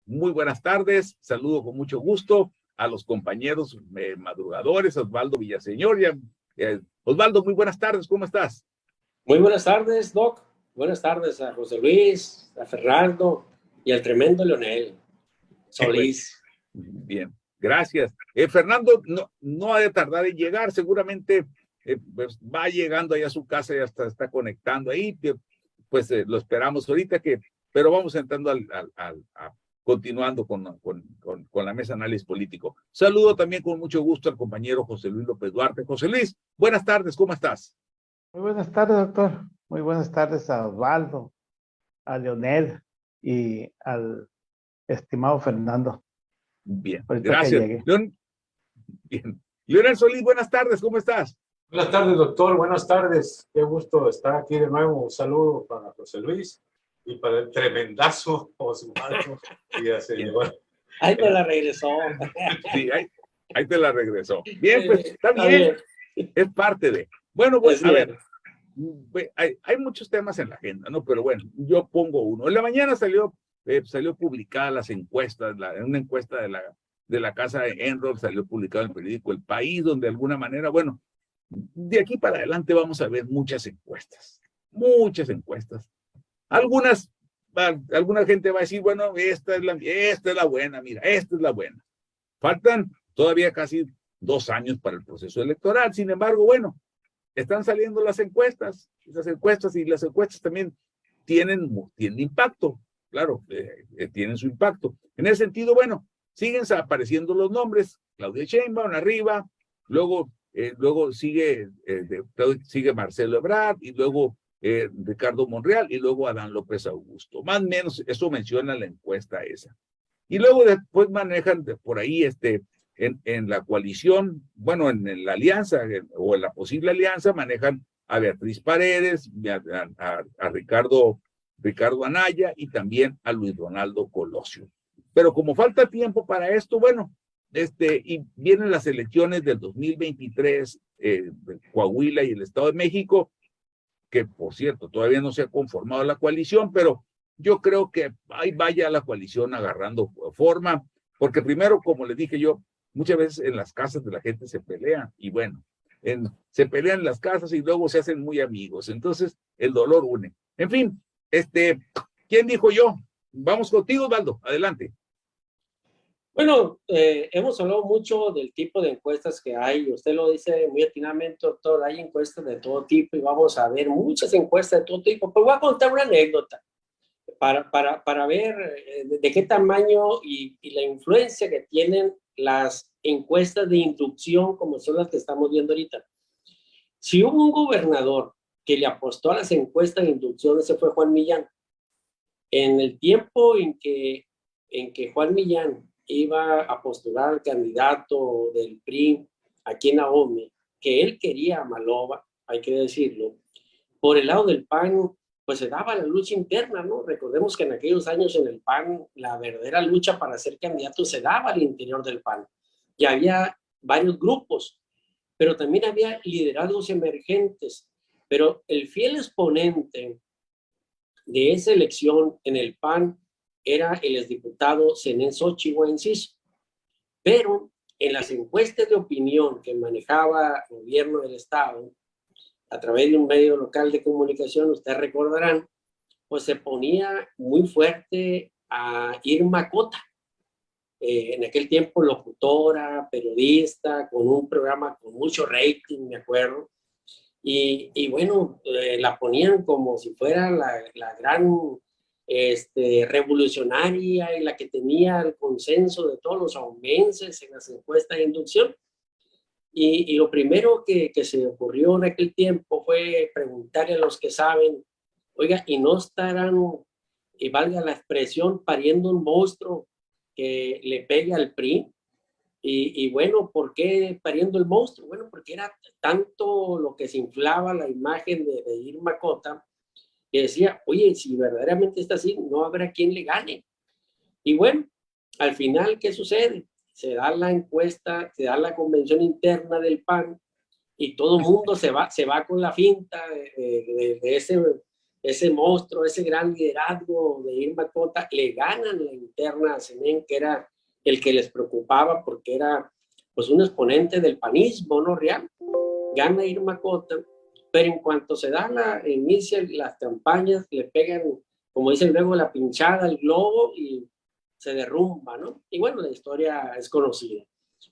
muy buenas tardes. Saludo con mucho gusto a los compañeros madrugadores, Osvaldo Villaseñor. Osvaldo, muy buenas tardes, ¿cómo estás? Muy buenas tardes, Doc. Buenas tardes a José Luis, a Fernando y al tremendo Leonel Solís. Bien, gracias. Fernando no ha de tardar en llegar, seguramente pues va llegando allá a su casa, ya está conectando ahí, pues lo esperamos ahorita, pero vamos entrando continuando con la mesa de análisis político. Saludo también con mucho gusto al compañero José Luis López Duarte. José Luis, buenas tardes, ¿cómo estás? Muy buenas tardes, doctor. Muy buenas tardes a Osvaldo, a Leonel y al estimado Fernando. Bien, Ahorita gracias. que llegue. Bien. Leonel Solís, buenas tardes, ¿cómo estás? Buenas tardes, doctor. Buenas tardes. Qué gusto estar aquí de nuevo. Un saludo para José Luis y para el tremendazo Osvaldo. Ahí me la regresó. Sí, ahí te la regresó. Bien, pues está bien. Es parte de. Bueno, pues a ver, hay muchos temas en la agenda, ¿no? Pero bueno, yo pongo uno. En la mañana salió publicada las encuestas, una encuesta de la casa de Enron, salió publicado en el periódico El País, donde de alguna manera, bueno, de aquí para adelante vamos a ver muchas encuestas. Alguna gente va a decir, bueno, esta es la buena, mira, esta es la buena. Faltan todavía casi 2 años para el proceso electoral. Sin embargo, bueno, están saliendo las encuestas y las encuestas también tienen impacto, claro, tienen su impacto. En ese sentido, bueno, siguen apareciendo los nombres, Claudia Sheinbaum arriba, luego sigue Marcelo Ebrard, y luego Ricardo Monreal, y luego Adán López Augusto. Más o menos eso menciona la encuesta esa. Y luego después manejan por ahí en la coalición, bueno, en la alianza o en la posible alianza, manejan a Beatriz Paredes, a Ricardo Anaya y también a Luis Donaldo Colosio. Pero como falta tiempo para esto, bueno, y vienen las elecciones del 2023 de Coahuila y el Estado de México, que por cierto todavía no se ha conformado la coalición, pero yo creo que ahí vaya la coalición agarrando forma, porque primero, como les dije yo, muchas veces en las casas de la gente se pelean, y bueno, se pelean en las casas y luego se hacen muy amigos, entonces el dolor une. En fin, ¿quién dijo yo? Vamos contigo, Osvaldo, adelante. Bueno, hemos hablado mucho del tipo de encuestas que hay. Usted lo dice muy atinadamente, doctor. Hay encuestas de todo tipo y vamos a ver muchas encuestas de todo tipo. Pero voy a contar una anécdota para ver de qué tamaño y la influencia que tienen las encuestas de inducción como son las que estamos viendo ahorita. Si hubo un gobernador que le apostó a las encuestas de inducción, ese fue Juan Millán. En el tiempo en que Juan Millán iba a postular al candidato del PRI aquí en Ahome, que él quería a Maloba, hay que decirlo, por el lado del PAN, pues se daba la lucha interna, ¿no? Recordemos que en aquellos años en el PAN, la verdadera lucha para ser candidato se daba al interior del PAN. Y había varios grupos, pero también había liderazgos emergentes. Pero el fiel exponente de esa elección en el PAN era el exdiputado Zenén Xochitl Enciso. Pero en las encuestas de opinión que manejaba el gobierno del estado, a través de un medio local de comunicación, ustedes recordarán, pues se ponía muy fuerte a Irma Cota, en aquel tiempo locutora, periodista, con un programa con mucho rating, me acuerdo, y bueno, la ponían como si fuera la gran revolucionaria y la que tenía el consenso de todos los ahumenses en las encuestas de inducción. Y lo primero que se ocurrió en aquel tiempo fue preguntarle a los que saben, oiga, ¿y no estarán, y valga la expresión, pariendo un monstruo que le pegue al PRI? Y bueno, ¿por qué pariendo el monstruo? Bueno, porque era tanto lo que se inflaba la imagen de Irma Cota, que decía, oye, si verdaderamente está así, no habrá quien le gane. Y bueno, al final, ¿qué sucede? Se da la encuesta, se da la convención interna del PAN y todo el mundo se va con la finta de ese ese monstruo, ese gran liderazgo de Irma Cota, le ganan la interna a Zenén, que era el que les preocupaba porque era pues un exponente del panismo, ¿no? Real. Gana Irma Cota, pero en cuanto se da inician las campañas, le pegan, como dicen luego, la pinchada al globo y se derrumba, ¿no? Y bueno, la historia es conocida.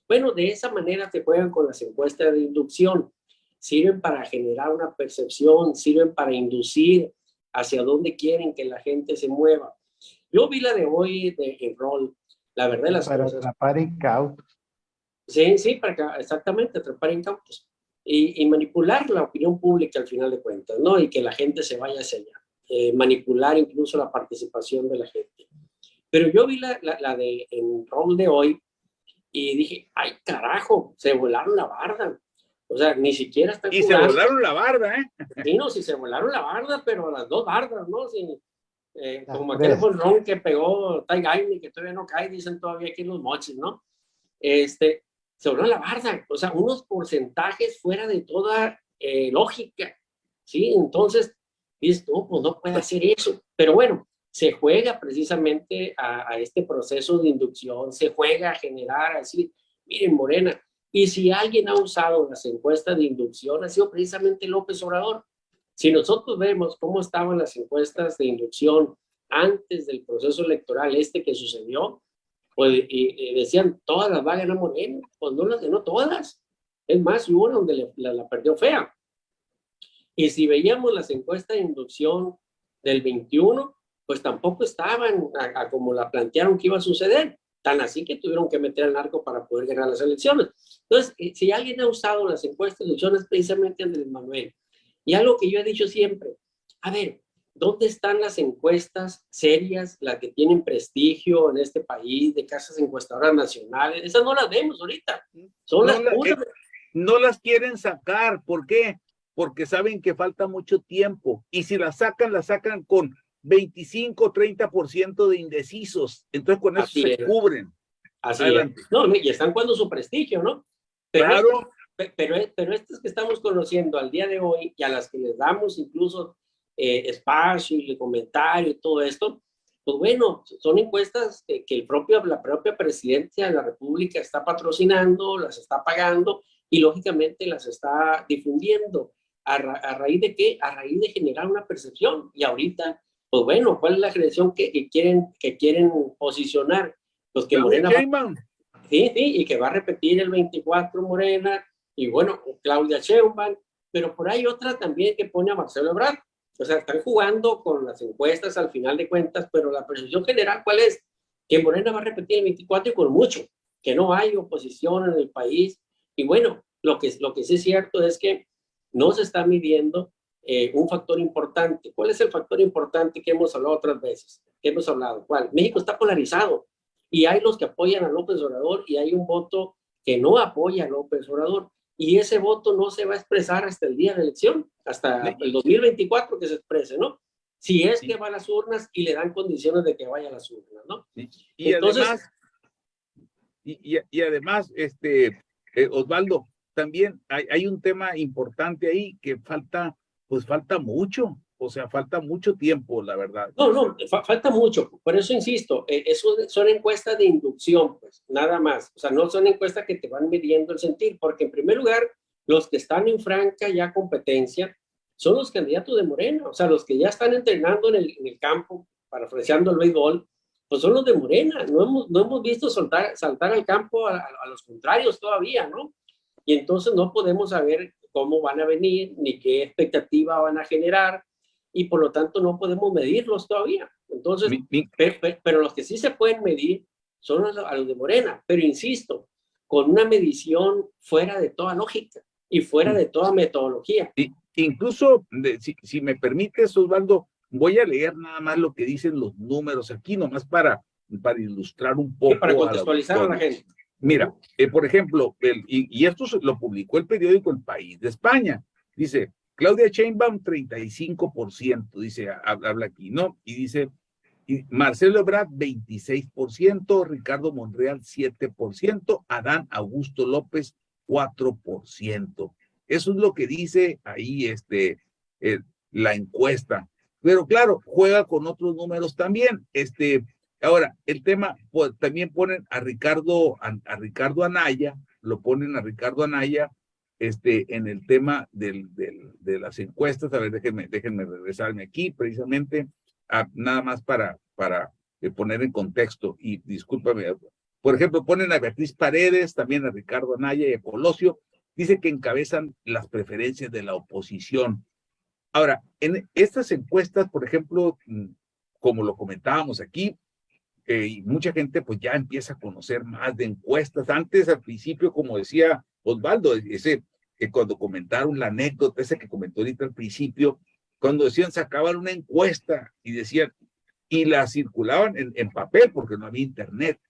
Bueno, de esa manera se juegan con las encuestas de inducción. Sirven para generar una percepción, sirven para inducir hacia dónde quieren que la gente se mueva. Yo vi la de hoy de Enroll, la verdad de las para cosas. atrapar incautos. Sí, sí, exactamente, atrapar incautos. Y manipular la opinión pública al final de cuentas, ¿no? Y que la gente se vaya hacia allá. Manipular incluso la participación de la gente. Pero yo vi la de Enroll de hoy y dije, ay, carajo, se volaron la barda. O sea, ni siquiera están Y jugando. se volaron la barda, ¿eh? Sí, no, si se volaron la barda, pero las dos bardas, ¿no? Sí, como tres. aquel jonrón que pegó Ty Gainey, que todavía no cae, dicen todavía aquí en los mochis, ¿no? Se voló la barda, o sea, unos porcentajes fuera de toda lógica, ¿sí? Entonces, dices, no, pues no puede hacer eso. Pero bueno, se juega precisamente a este proceso de inducción, se juega a generar, a decir, miren, Morena, y si alguien ha usado las encuestas de inducción, ha sido precisamente López Obrador. Si nosotros vemos cómo estaban las encuestas de inducción antes del proceso electoral que sucedió, pues, y decían, todas las va a ganar Morena, pues no las ganó todas. Es más, hubo una donde la perdió fea. Y si veíamos las encuestas de inducción del 21, pues tampoco estaban como la plantearon que iba a suceder. Tan así que tuvieron que meter al narco para poder ganar las elecciones. Entonces, si alguien ha usado las encuestas de inducción es precisamente Andrés Manuel. Y algo que yo he dicho siempre, a ver, ¿dónde están las encuestas serias, las que tienen prestigio en este país, de casas encuestadoras nacionales? Esas no las vemos ahorita. Son las puras. No las quieren sacar. ¿Por qué? Porque saben que falta mucho tiempo. Y si las sacan con 25, 30% de indecisos. Entonces con eso se cubren. Así es. No, y están jugando su prestigio, ¿no? Pero claro. Pero estas que estamos conociendo al día de hoy y a las que les damos incluso espacio y comentario y todo esto, pues bueno, son encuestas que la propia presidencia de la República está patrocinando, las está pagando y lógicamente las está difundiendo. ¿A raíz de qué? A raíz de generar una percepción. Y ahorita, pues bueno, ¿cuál es la generación que quieren posicionar? Pues que Morena sí, y que va a repetir el 24 Morena, y bueno, Claudia Sheinbaum, pero por ahí otra también que pone a Marcelo Ebrard. O sea, están jugando con las encuestas al final de cuentas, pero la percepción general, ¿cuál es? Que Morena va a repetir el 24 y con mucho, que no hay oposición en el país. Y bueno, lo que sí es cierto es que no se está midiendo un factor importante. ¿Cuál es el factor importante que hemos hablado otras veces? ¿Qué hemos hablado? ¿Cuál? México está polarizado. Y hay los que apoyan a López Obrador y hay un voto que no apoya a López Obrador. Y ese voto no se va a expresar hasta el día de la elección, hasta el 2024 que se exprese, ¿no? Si es que va a las urnas y le dan condiciones de que vaya a las urnas, ¿no? Y entonces, además, Osvaldo, también hay un tema importante ahí que falta mucho. O sea, falta mucho tiempo, la verdad. No, falta mucho. Por eso insisto, eso son encuestas de inducción, pues, nada más. O sea, no son encuestas que te van midiendo el sentir, porque en primer lugar, los que están en franca ya competencia son los candidatos de Morena. O sea, los que ya están entrenando en el campo, parafraseando el béisbol, pues son los de Morena. No hemos visto saltar al campo a los contrarios todavía, ¿no? Y entonces no podemos saber cómo van a venir, ni qué expectativa van a generar, y por lo tanto no podemos medirlos todavía. Entonces, pero los que sí se pueden medir son a los de Morena, pero insisto, con una medición fuera de toda lógica y fuera de toda metodología. Incluso, si me permites, Osvaldo, voy a leer nada más lo que dicen los números aquí, nomás para ilustrar un poco. Para contextualizar a la gente. Mira, por ejemplo, y esto lo publicó el periódico El País de España, dice, Claudia Sheinbaum 35%, dice, habla aquí, ¿no? Y dice, Marcelo Ebrard 26%, Ricardo Monreal 7%, Adán Augusto López 4%. Eso es lo que dice ahí la encuesta. pero claro, juega con otros números también. Ahora, el tema, pues, también ponen a Ricardo Anaya, lo ponen a Ricardo Anaya, en el tema de las encuestas. A ver, déjenme regresarme aquí, precisamente, nada más para poner en contexto, y discúlpame, por ejemplo, ponen a Beatriz Paredes, también a Ricardo Anaya y a Colosio, dice que encabezan las preferencias de la oposición. Ahora, en estas encuestas, por ejemplo, como lo comentábamos aquí, y mucha gente pues ya empieza a conocer más de encuestas. Antes, al principio, como decía Osvaldo, cuando comentaron la anécdota, esa que comentó ahorita al principio, cuando decían sacaban una encuesta y decían, y la circulaban en papel porque no había internet.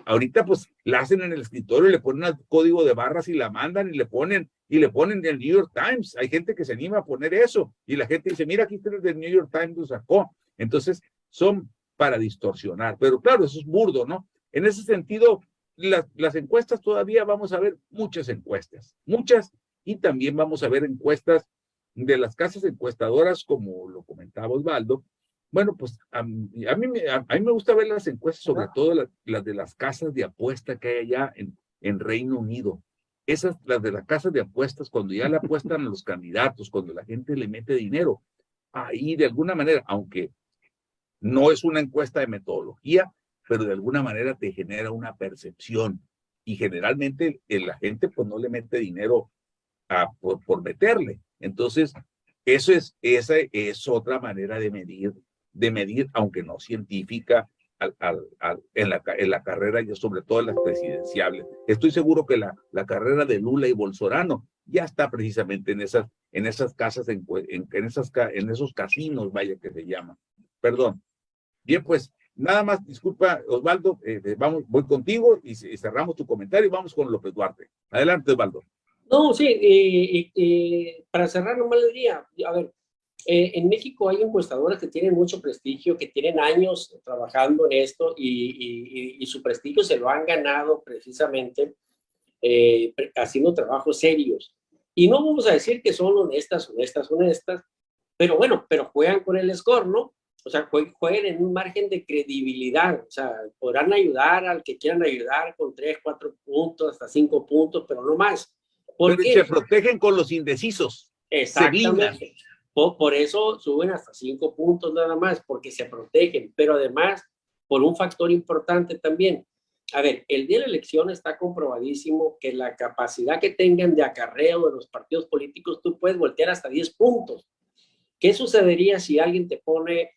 Ahorita pues la hacen en el escritorio, le ponen un código de barras y la mandan y le ponen en el New York Times. Hay gente que se anima a poner eso y la gente dice, mira, aquí está el del New York Times, lo sacó. Entonces son para distorsionar, pero claro, eso es burdo, ¿no? En ese sentido, las encuestas todavía vamos a ver muchas encuestas, muchas, y también vamos a ver encuestas de las casas encuestadoras, como lo comentaba Osvaldo. Bueno, pues a mí me gusta ver las encuestas, sobre todo las de las casas de apuesta que hay allá en Reino Unido. Esas, las de las casas de apuestas, cuando ya le apuestan a los candidatos, cuando la gente le mete dinero, ahí de alguna manera, aunque no es una encuesta de metodología, pero de alguna manera te genera una percepción. Y generalmente la gente pues no le mete dinero por meterle. Entonces, esa es otra manera de medir, aunque no científica, en la carrera, y sobre todo en las presidenciables. Estoy seguro que la carrera de Lula y Bolsonaro ya está precisamente en esas casas, en esos casinos, vaya, que se llaman. Perdón. Bien, pues nada más, disculpa, Osvaldo, voy contigo y cerramos tu comentario y vamos con López Duarte. Adelante, Osvaldo. No, sí, para cerrar nomás le diría, a ver, en México hay encuestadoras que tienen mucho prestigio, que tienen años trabajando en esto y su prestigio se lo han ganado precisamente haciendo trabajos serios. Y no vamos a decir que son honestas, pero bueno, pero juegan con el score, ¿no? O sea, jueguen en un margen de credibilidad. O sea, podrán ayudar al que quieran ayudar con 3, 4 puntos, hasta 5 puntos, pero no más. Pero se protegen con los indecisos. Exactamente. Por eso suben hasta 5 puntos nada más, porque se protegen. Pero además, por un factor importante también. A ver, el día de la elección está comprobadísimo que la capacidad que tengan de acarreo de los partidos políticos, tú puedes voltear hasta 10 puntos. ¿Qué sucedería si alguien te pone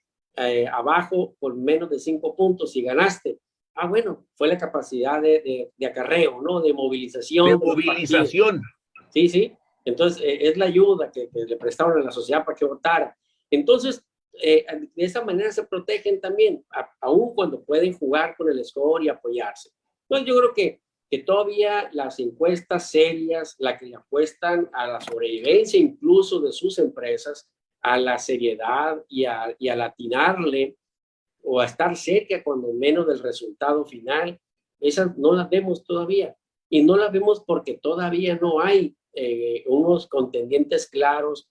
abajo por menos de 5 puntos y ganaste? Ah, bueno, fue la capacidad de acarreo, ¿no? De movilización. De movilización. Sí, sí. Entonces, es la ayuda que le prestaron a la sociedad para que votara. Entonces, de esa manera se protegen también, aun cuando pueden jugar con el score y apoyarse. Entonces, yo creo que todavía las encuestas serias, la que le apuestan a la sobrevivencia incluso de sus empresas, a la seriedad y al atinarle o a estar cerca cuando menos del resultado final, esas no las vemos todavía. Y no las vemos porque todavía no hay unos contendientes claros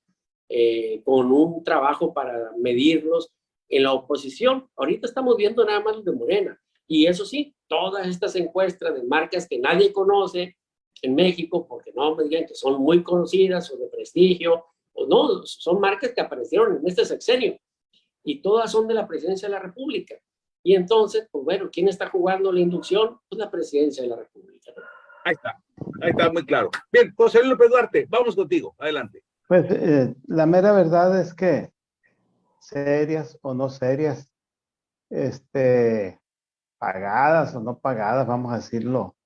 con un trabajo para medirlos en la oposición. Ahorita estamos viendo nada más los de Morena. Y eso sí, todas estas encuestas de marcas que nadie conoce en México, porque no me digan que son muy conocidas o de prestigio, o no, son marcas que aparecieron en este sexenio y todas son de la presidencia de la República. Y entonces, pues bueno, ¿quién está jugando la inducción? Pues la presidencia de la República. Ahí está muy claro. Bien, José Luis López Duarte, vamos contigo, adelante. Pues la mera verdad es que serias o no serias, pagadas o no pagadas, vamos a decirlo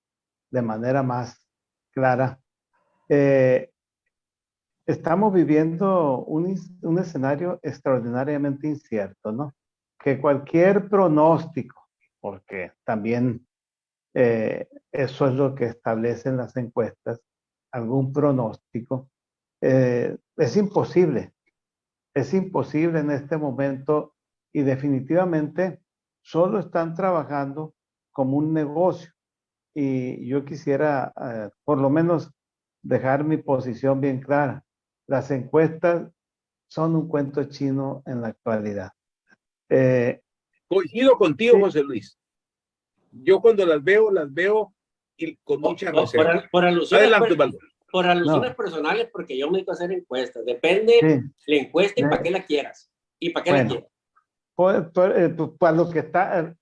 de manera más clara, estamos viviendo un escenario extraordinariamente incierto, ¿no? Que cualquier pronóstico, porque también eso es lo que establecen las encuestas, algún pronóstico, es imposible en este momento y definitivamente solo están trabajando como un negocio. Y yo quisiera por lo menos dejar mi posición bien clara. Las encuestas son un cuento chino en la actualidad. Eh, Coincido contigo, sí, José Luis. Yo cuando las veo y con mucha reserva. Por alusiones, Adelante, Osvaldo. por alusiones no, personales, porque yo me dedico a hacer encuestas. Depende sí, la encuesta y para qué eh, la quieras. ¿Y para qué la bueno, quieras? para lo que está,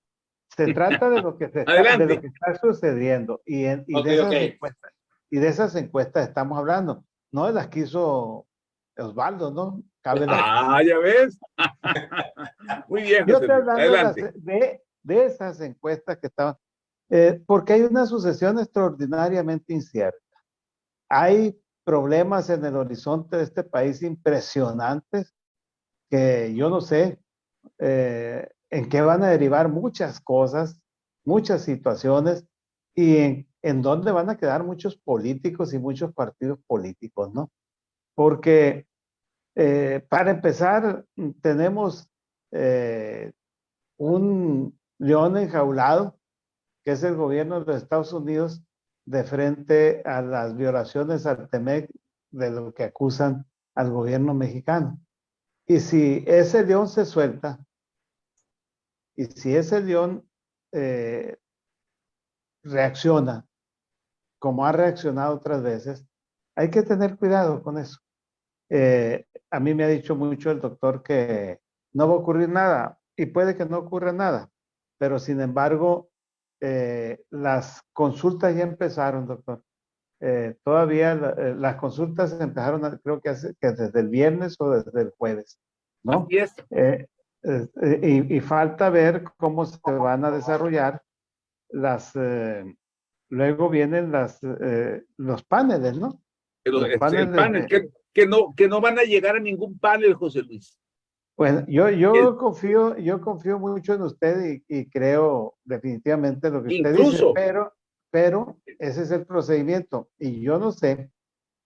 se trata de lo que de lo Adelante. que está sucediendo y Ok, de ok. esas encuestas estamos hablando, no de las que hizo Osvaldo, ¿no? Cabe la... Ya ves. Muy bien, Yo José estoy Luis. hablando Adelante. de esas encuestas que estaban, porque hay una sucesión extraordinariamente incierta. Hay problemas en el horizonte de este país impresionantes que yo no sé en qué van a derivar muchas cosas, muchas situaciones y en dónde van a quedar muchos políticos y muchos partidos políticos, ¿no? Porque para empezar, tenemos un león enjaulado, que es el gobierno de los Estados Unidos, de frente a las violaciones al TEMEC de lo que acusan al gobierno mexicano. Y si ese león se suelta, y si ese león eh, reacciona como ha reaccionado otras veces, hay que tener cuidado con eso. A mí me ha dicho mucho el doctor que no va a ocurrir nada y puede que no ocurra nada, pero sin embargo, las consultas ya empezaron, doctor. Todavía las consultas empezaron, creo que desde el viernes o desde el jueves, ¿no? Así es. Y falta ver cómo se van a desarrollar las, luego vienen los paneles, ¿no? Los El paneles panel, que no van a llegar a ningún panel, José Luis. bueno, El, yo confío mucho en usted y creo definitivamente lo que usted dice, incluso, pero ese es el procedimiento y yo no sé,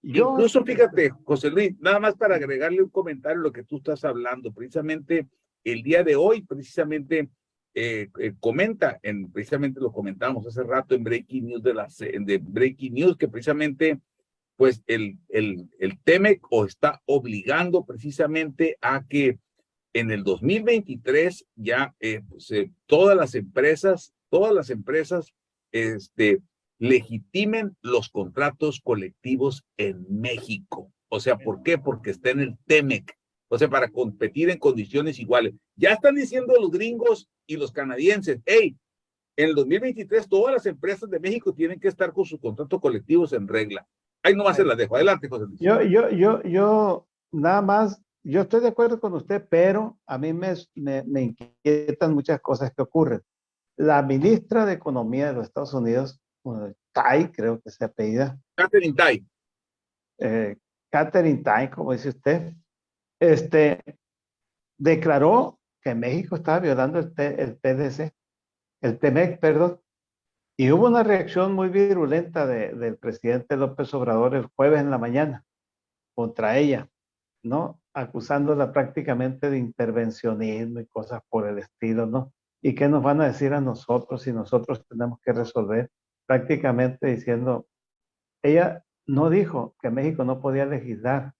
yo, incluso fíjate, José Luis, nada más para agregarle un comentario a lo que tú estás hablando, precisamente el día de hoy, precisamente comenta, precisamente lo comentamos hace rato en Breaking News de Breaking News, que precisamente pues el TEMEC está obligando precisamente a que en el 2023 ya pues, todas las empresas legitimen los contratos colectivos en México. O sea, ¿por qué? Porque está en el TEMEC. O sea, para competir en condiciones iguales. Ya están diciendo los gringos y los canadienses, hey, en el 2023 todas las empresas de México tienen que estar con sus contratos colectivos en regla. Ahí nomás se las dejo. Adelante, José Luis. nada más, yo estoy de acuerdo con usted, pero a mí me inquietan muchas cosas que ocurren. La ministra de Economía de los Estados Unidos, Tai, creo que se apellida, Catherine Tai. Catherine Tai, como dice usted, declaró que México estaba violando el PDC, el TEMEC, perdón, y hubo una reacción muy virulenta del presidente López Obrador el jueves en la mañana contra ella, ¿no? Acusándola prácticamente de intervencionismo y cosas por el estilo, ¿no? ¿Y qué nos van a decir a nosotros si nosotros tenemos que resolver? Prácticamente diciendo, ella no dijo que México no podía legislar,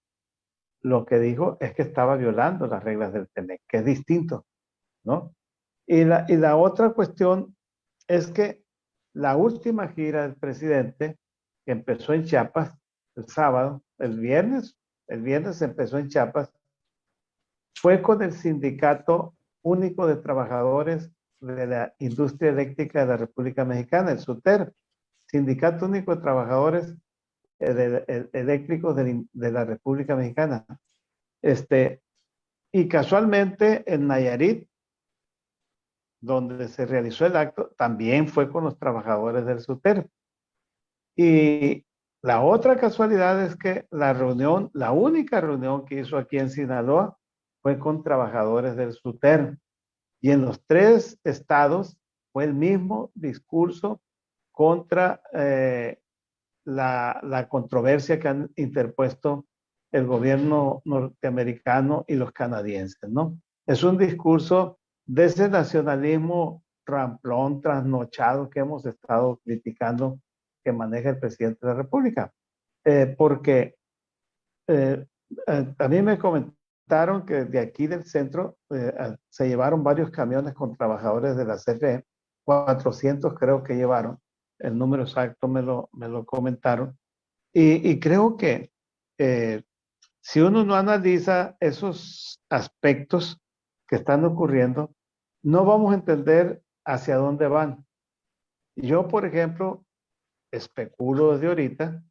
lo que dijo es que estaba violando las reglas del TEMEC, que es distinto, ¿no? Y la otra cuestión es que la última gira del presidente, que empezó en Chiapas el sábado, el viernes empezó en Chiapas, fue con el Sindicato Único de Trabajadores de la Industria Eléctrica de la República Mexicana, el SUTER, Sindicato Único de Trabajadores Eléctricos de la República Mexicana. Y casualmente en Nayarit, donde se realizó el acto, también fue con los trabajadores del SUTER. Y la otra casualidad es que la única reunión que hizo aquí en Sinaloa fue con trabajadores del SUTER. Y en los tres estados fue el mismo discurso contra la controversia que han interpuesto el gobierno norteamericano y los canadienses, ¿no? Es un discurso de ese nacionalismo ramplón, trasnochado que hemos estado criticando que maneja el presidente de la República. Porque a mí me comentó comentaron que de aquí del centro se llevaron varios camiones con trabajadores de la CFE, 400 creo que llevaron, el número exacto me lo comentaron, y creo que si uno no analiza esos aspectos que están ocurriendo, no vamos a entender hacia dónde van. Yo, por ejemplo, especulo desde ahorita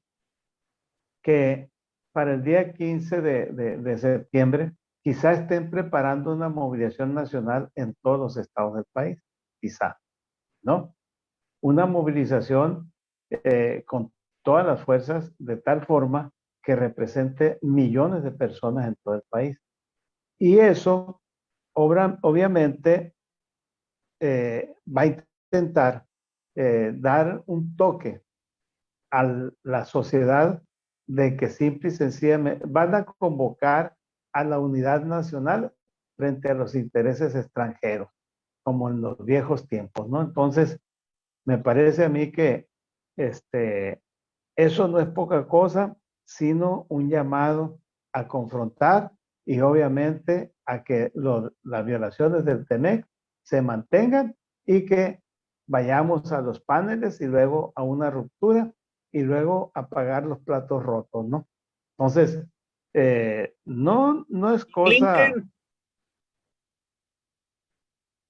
que para el día 15 de septiembre quizá estén preparando una movilización nacional en todos los estados del país, quizá, ¿no? Una movilización con todas las fuerzas de tal forma que represente millones de personas en todo el país. Y eso, obviamente, va a intentar dar un toque a la sociedad de que simple y sencillamente van a convocar a la unidad nacional frente a los intereses extranjeros, como en los viejos tiempos, ¿no? Entonces, me parece a mí que eso no es poca cosa, sino un llamado a confrontar y obviamente a que las violaciones del TEMEC se mantengan y que vayamos a los paneles y luego a una ruptura y luego a pagar los platos rotos, ¿no? Entonces, no es cosa...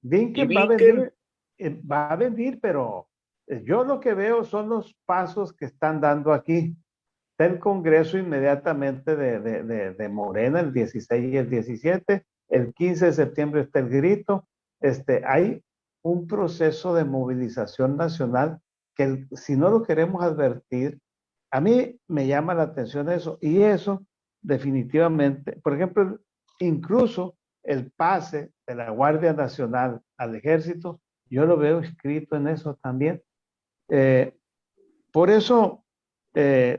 Blinken, y Blinken Blinken, va a venir, pero yo lo que veo son los pasos que están dando aquí. Está el Congreso inmediatamente de Morena, el 16 y el 17. El 15 de septiembre está el grito. Hay un proceso de movilización nacional que si no lo queremos advertir, a mí me llama la atención eso. Y eso definitivamente, por ejemplo, incluso el pase de la Guardia Nacional al Ejército, yo lo veo escrito en eso también. Por eso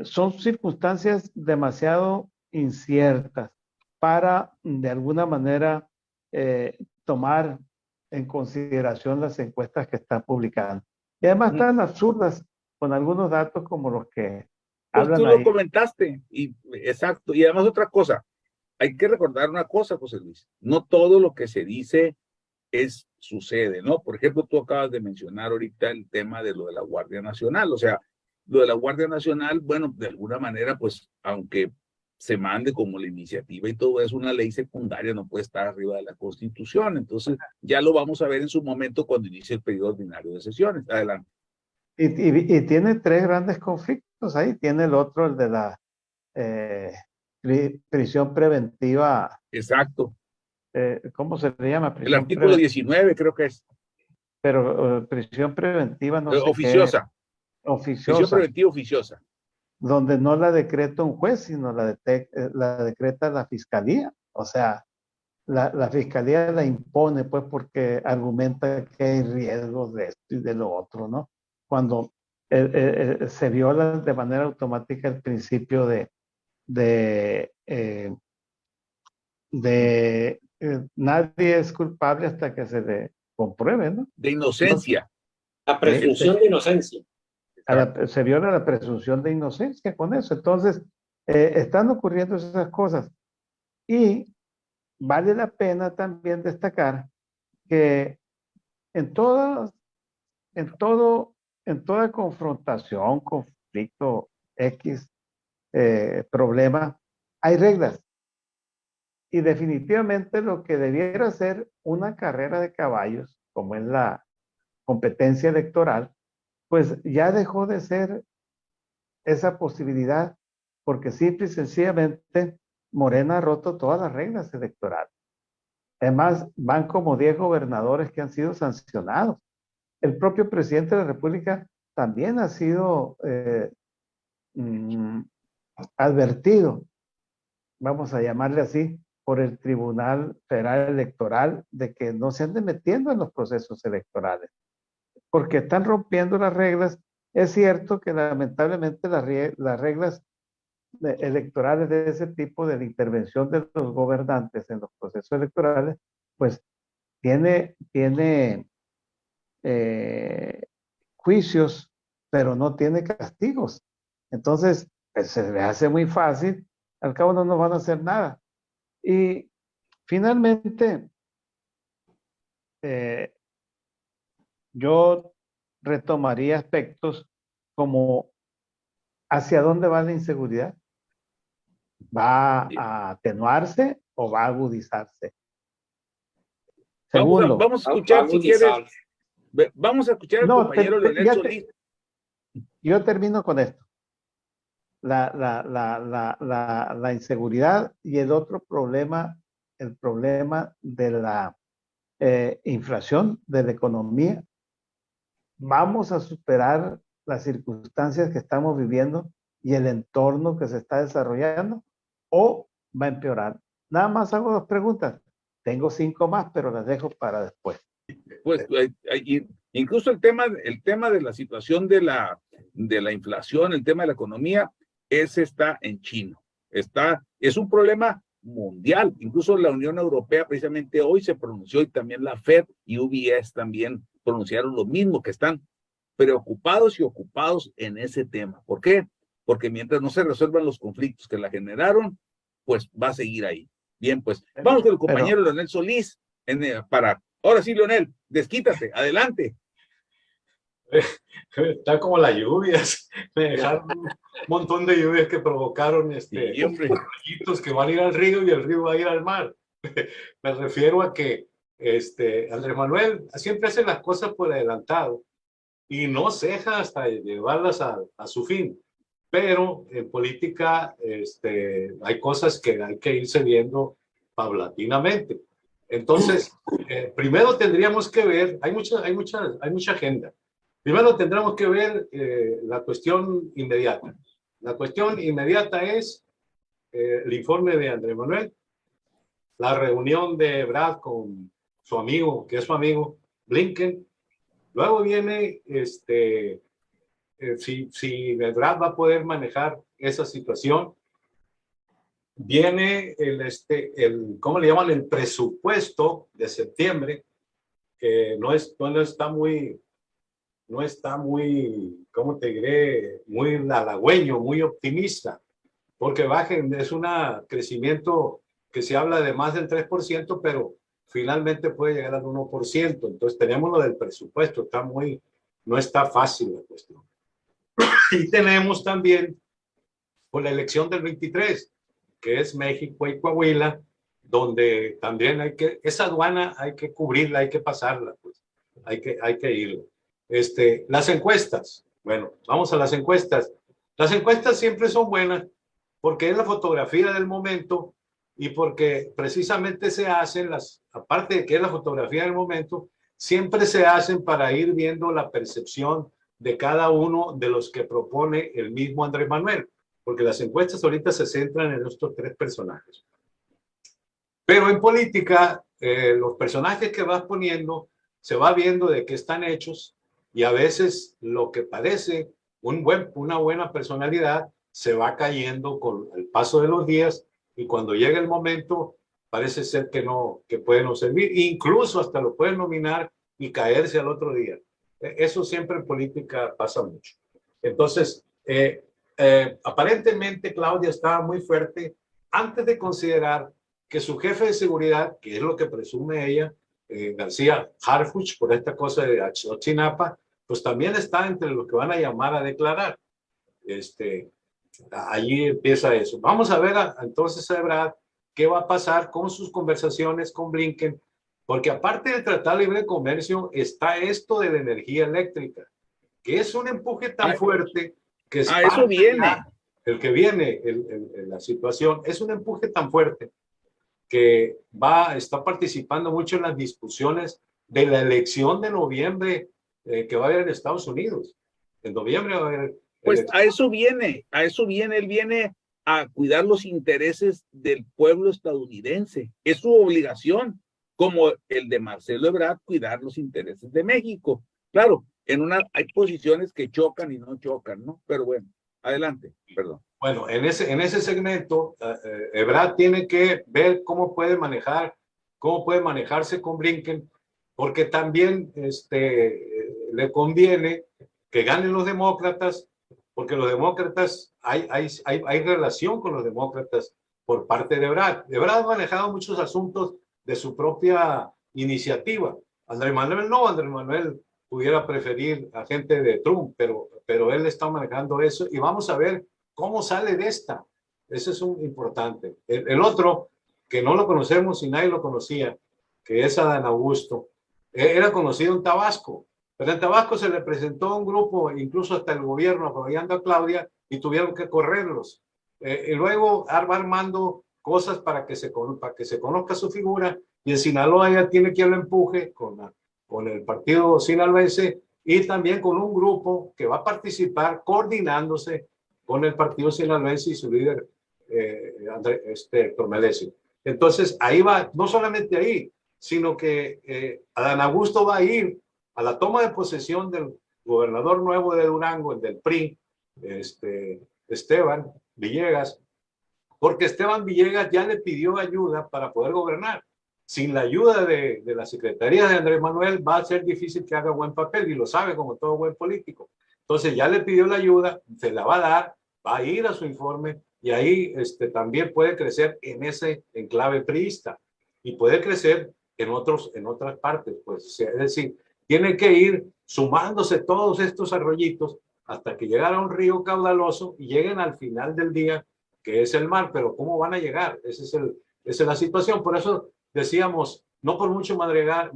son circunstancias demasiado inciertas para de alguna manera tomar en consideración las encuestas que están publicando. Y además están absurdas con algunos datos como los que pues hablan tú lo ahí. comentaste, y exacto. Y además otra cosa, hay que recordar una cosa, José Luis, no todo lo que se dice sucede, ¿no? Por ejemplo, tú acabas de mencionar ahorita el tema de lo de la Guardia Nacional, o sea, lo de la Guardia Nacional, bueno, de alguna manera, pues, aunque se mande como la iniciativa y todo es una ley secundaria, no puede estar arriba de la Constitución, entonces ya lo vamos a ver en su momento cuando inicie el periodo ordinario de sesiones. Adelante. Y tiene tres grandes conflictos ahí. Tiene el otro, el de la eh, prisión preventiva. Exacto. ¿Cómo se le llama? El Prisión artículo preventiva. 19 creo que es Pero prisión preventiva, no sé qué, oficiosa, prisión oficiosa, preventiva oficiosa. donde no la decreta un juez, sino la decreta la fiscalía. O sea, la fiscalía la impone, pues, porque argumenta que hay riesgos de esto y de lo otro, ¿no? Cuando se viola de manera automática el principio de nadie es culpable hasta que se le compruebe, ¿no? De Entonces, inocencia. La presunción de inocencia. se viola la presunción de inocencia con eso. Entonces, están ocurriendo esas cosas. Y vale la pena también destacar que en todas, en toda confrontación, conflicto, X, problema, hay reglas. Y definitivamente lo que debiera ser una carrera de caballos, como es la competencia electoral, pues ya dejó de ser esa posibilidad, porque simple y sencillamente Morena ha roto todas las reglas electorales. Además, van como 10 gobernadores que han sido sancionados. El propio presidente de la República también ha sido advertido, vamos a llamarle así, por el Tribunal Federal Electoral de que no se anden metiendo en los procesos electorales, porque están rompiendo las reglas. Es cierto que lamentablemente las reglas electorales de ese tipo, de la intervención de los gobernantes en los procesos electorales, pues tiene juicios, pero no tiene castigos. Entonces, pues, se le hace muy fácil, al cabo no nos van a hacer nada. Y finalmente, yo retomaría aspectos como hacia dónde va la inseguridad. ¿Va a atenuarse o va a agudizarse? Segundo, Vamos a escuchar, si quieres, vamos a escuchar al no, compañero Leonel Solís. yo termino con esto. La inseguridad y el otro problema, el problema de la inflación de la economía. ¿Vamos a superar las circunstancias que estamos viviendo y el entorno que se está desarrollando o va a empeorar? Nada más hago 2 preguntas. Tengo 5 más, pero las dejo para después. Pues incluso el tema de la situación de la inflación, el tema de la economía, ese está en chino. Es un problema mundial. Incluso la Unión Europea precisamente hoy se pronunció, y también la FED y UBS también pronunciaron lo mismo, que están preocupados y ocupados en ese tema. ¿Por qué? Porque mientras no se resuelvan los conflictos que la generaron, pues va a seguir ahí. Bien, pues vamos con el compañero Leonel Solís ahora sí, Leonel, desquítate, adelante. Está como las lluvias, me dejaron un montón de lluvias que provocaron rayitos que van a ir al río y el río va a ir al mar. Me refiero a que Andrés Manuel siempre hace las cosas por adelantado y no ceja hasta llevarlas a su fin. Pero en política hay cosas que hay que irse viendo paulatinamente. Entonces, primero tendríamos que ver, hay mucha agenda. Primero tendremos que ver la cuestión inmediata. La cuestión inmediata es el informe de Andrés Manuel, la reunión de Ebrard con su amigo, que es su amigo, Blinken. Luego viene si Ebrard va a poder manejar esa situación. Viene ¿cómo le llaman? El presupuesto de septiembre, que no está muy, ¿cómo te diré? Muy halagüeño, muy optimista, porque es un crecimiento que se habla de más del 3%, pero finalmente puede llegar al 1%. Entonces tenemos lo del presupuesto, no está fácil la cuestión. Y tenemos también por la elección del 23, que es México y Coahuila, donde también esa aduana hay que cubrirla, hay que pasarla, pues, hay que ir. Las encuestas, bueno, vamos a las encuestas. Las encuestas siempre son buenas porque es la fotografía del momento y porque precisamente se hacen aparte de que es la fotografía del momento, siempre se hacen para ir viendo la percepción de cada uno de los que propone el mismo Andrés Manuel, porque las encuestas ahorita se centran en estos 3 personajes. Pero en política, los personajes que vas poniendo, se va viendo de qué están hechos, y a veces lo que parece una buena personalidad se va cayendo con el paso de los días, y cuando llega el momento parece ser que puede no servir, incluso hasta lo pueden nominar y caerse al otro día. Eso siempre en política pasa mucho. Entonces, aparentemente Claudia estaba muy fuerte antes de considerar que su jefe de seguridad, que es lo que presume ella, García Harfuch, por esta cosa de Ayotzinapa, pues también está entre los que van a llamar a declarar. Allí empieza eso. Vamos a ver entonces a Ebrard qué va a pasar con sus conversaciones con Blinken, porque aparte del Tratado de Libre Comercio está esto de la energía eléctrica, que es un empuje tan fuerte que es eso viene. El que viene, la situación, es un empuje tan fuerte que está participando mucho en las discusiones de la elección de noviembre que va a haber en Estados Unidos. En noviembre va a haber... Pues a eso viene, él viene a cuidar los intereses del pueblo estadounidense. Es su obligación, como el de Marcelo Ebrard, cuidar los intereses de México. Claro, hay posiciones que chocan y no chocan, ¿no? Pero bueno, adelante, perdón. Bueno, en ese segmento, Ebrard tiene que ver cómo puede manejarse con Blinken, porque también le conviene que ganen los demócratas, porque los demócratas, hay relación con los demócratas por parte de Ebrard. Ebrard ha manejado muchos asuntos de su propia iniciativa. Andrés Manuel no, Andrés Manuel pudiera preferir a gente de Trump, pero él está manejando eso y vamos a ver cómo sale de esta. Eso es un importante. El otro, que no lo conocemos y nadie lo conocía, que es Adán Augusto, era conocido en Tabasco, pero en Tabasco se le presentó un grupo, incluso hasta el gobierno apoyando a Claudia, y tuvieron que correrlos. Y luego va armando cosas para que se conozca su figura, y en Sinaloa ya tiene quien lo empuje con el partido sinaloense y también con un grupo que va a participar coordinándose con el partido sinaloense y su líder, Héctor Melesio. Entonces, ahí va, no solamente ahí, sino que Adán Augusto va a ir a la toma de posesión del gobernador nuevo de Durango, el del PRI, Esteban Villegas, porque Esteban Villegas ya le pidió ayuda para poder gobernar. Sin la ayuda de la Secretaría de Andrés Manuel va a ser difícil que haga buen papel y lo sabe como todo buen político. Entonces ya le pidió la ayuda, se la va a dar, va a ir a su informe y ahí también puede crecer en ese enclave priista y puede crecer en otras partes. Pues, es decir, tiene que ir sumándose todos estos arroyitos hasta que llegara a un río caudaloso y lleguen al final del día, que es el mar. Pero ¿cómo van a llegar? Esa es la situación. Por eso decíamos, no por mucho madrugar,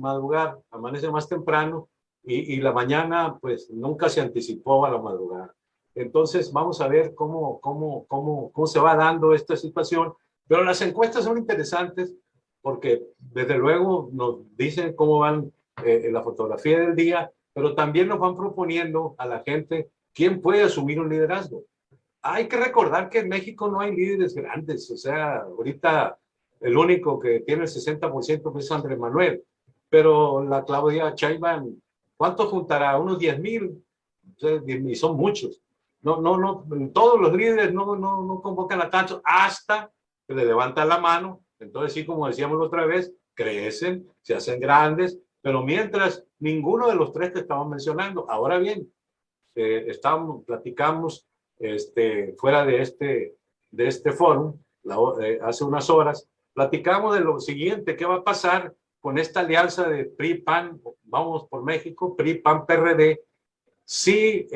amanece más temprano y la mañana pues nunca se anticipó a la madrugada. Entonces vamos a ver cómo se va dando esta situación. Pero las encuestas son interesantes porque desde luego nos dicen cómo van la fotografía del día, pero también nos van proponiendo a la gente quién puede asumir un liderazgo. Hay que recordar que en México no hay líderes grandes, o sea, ahorita el único que tiene el 60% es Andrés Manuel, pero la Claudia Sheinbaum, ¿cuánto juntará? Unos 10,000, y son muchos. No, todos los líderes no convocan a tantos hasta que le levantan la mano. Entonces, sí, como decíamos la otra vez, crecen, se hacen grandes, pero mientras ninguno de los tres que estamos mencionando. Ahora bien, platicamos fuera de este foro, hace unas horas, platicamos de lo siguiente, ¿qué va a pasar con esta alianza de PRI-PAN, vamos por México, PRI-PAN-PRD, si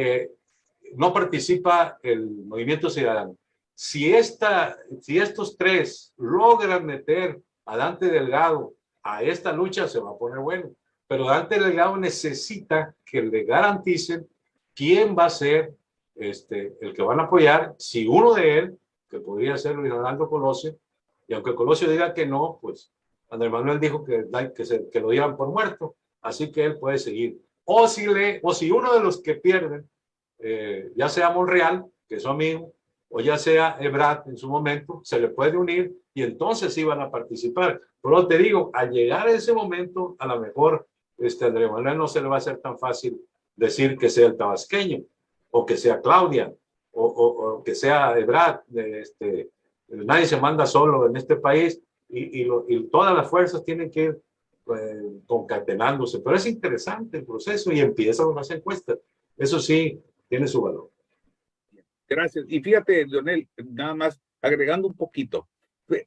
no participa el Movimiento Ciudadano? Si estos tres logran meter a Dante Delgado a esta lucha, se va a poner bueno. Pero Dante Delgado necesita que le garanticen quién va a ser el que van a apoyar, si uno de él, que podría ser Luis Donaldo Colosio, y aunque Colosio diga que no, pues Andrés Manuel dijo que lo dieran por muerto, así que él puede seguir. O si uno de los que pierden, ya sea Monreal, que es su amigo, o ya sea Ebrard en su momento, se le puede unir y entonces sí van a participar. Pero te digo, al llegar a ese momento, a lo mejor Andrés Manuel no se le va a hacer tan fácil decir que sea el tabasqueño, o que sea Claudia, o que sea Ebrard. Nadie se manda solo en este país y todas las fuerzas tienen que ir concatenándose. Pero es interesante el proceso y empiezan las encuestas. Eso sí, tiene su valor. Gracias. Y fíjate, Leonel, nada más agregando un poquito.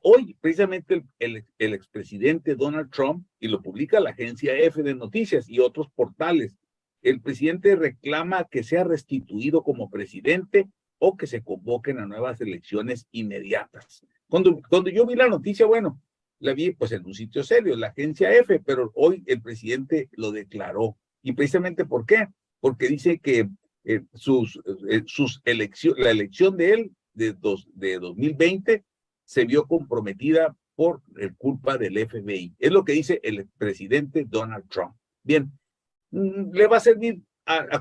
Hoy, precisamente, el expresidente Donald Trump, y lo publica la agencia EFE de Noticias y otros portales, el presidente reclama que sea restituido como presidente o que se convoquen a nuevas elecciones inmediatas. Cuando yo vi la noticia, bueno, la vi pues en un sitio serio, la agencia EFE, pero hoy el presidente lo declaró. ¿Y precisamente por qué? Porque dice que la elección de él de 2020 se vio comprometida por culpa del FBI. Es lo que dice el presidente Donald Trump. Bien, le va a servir.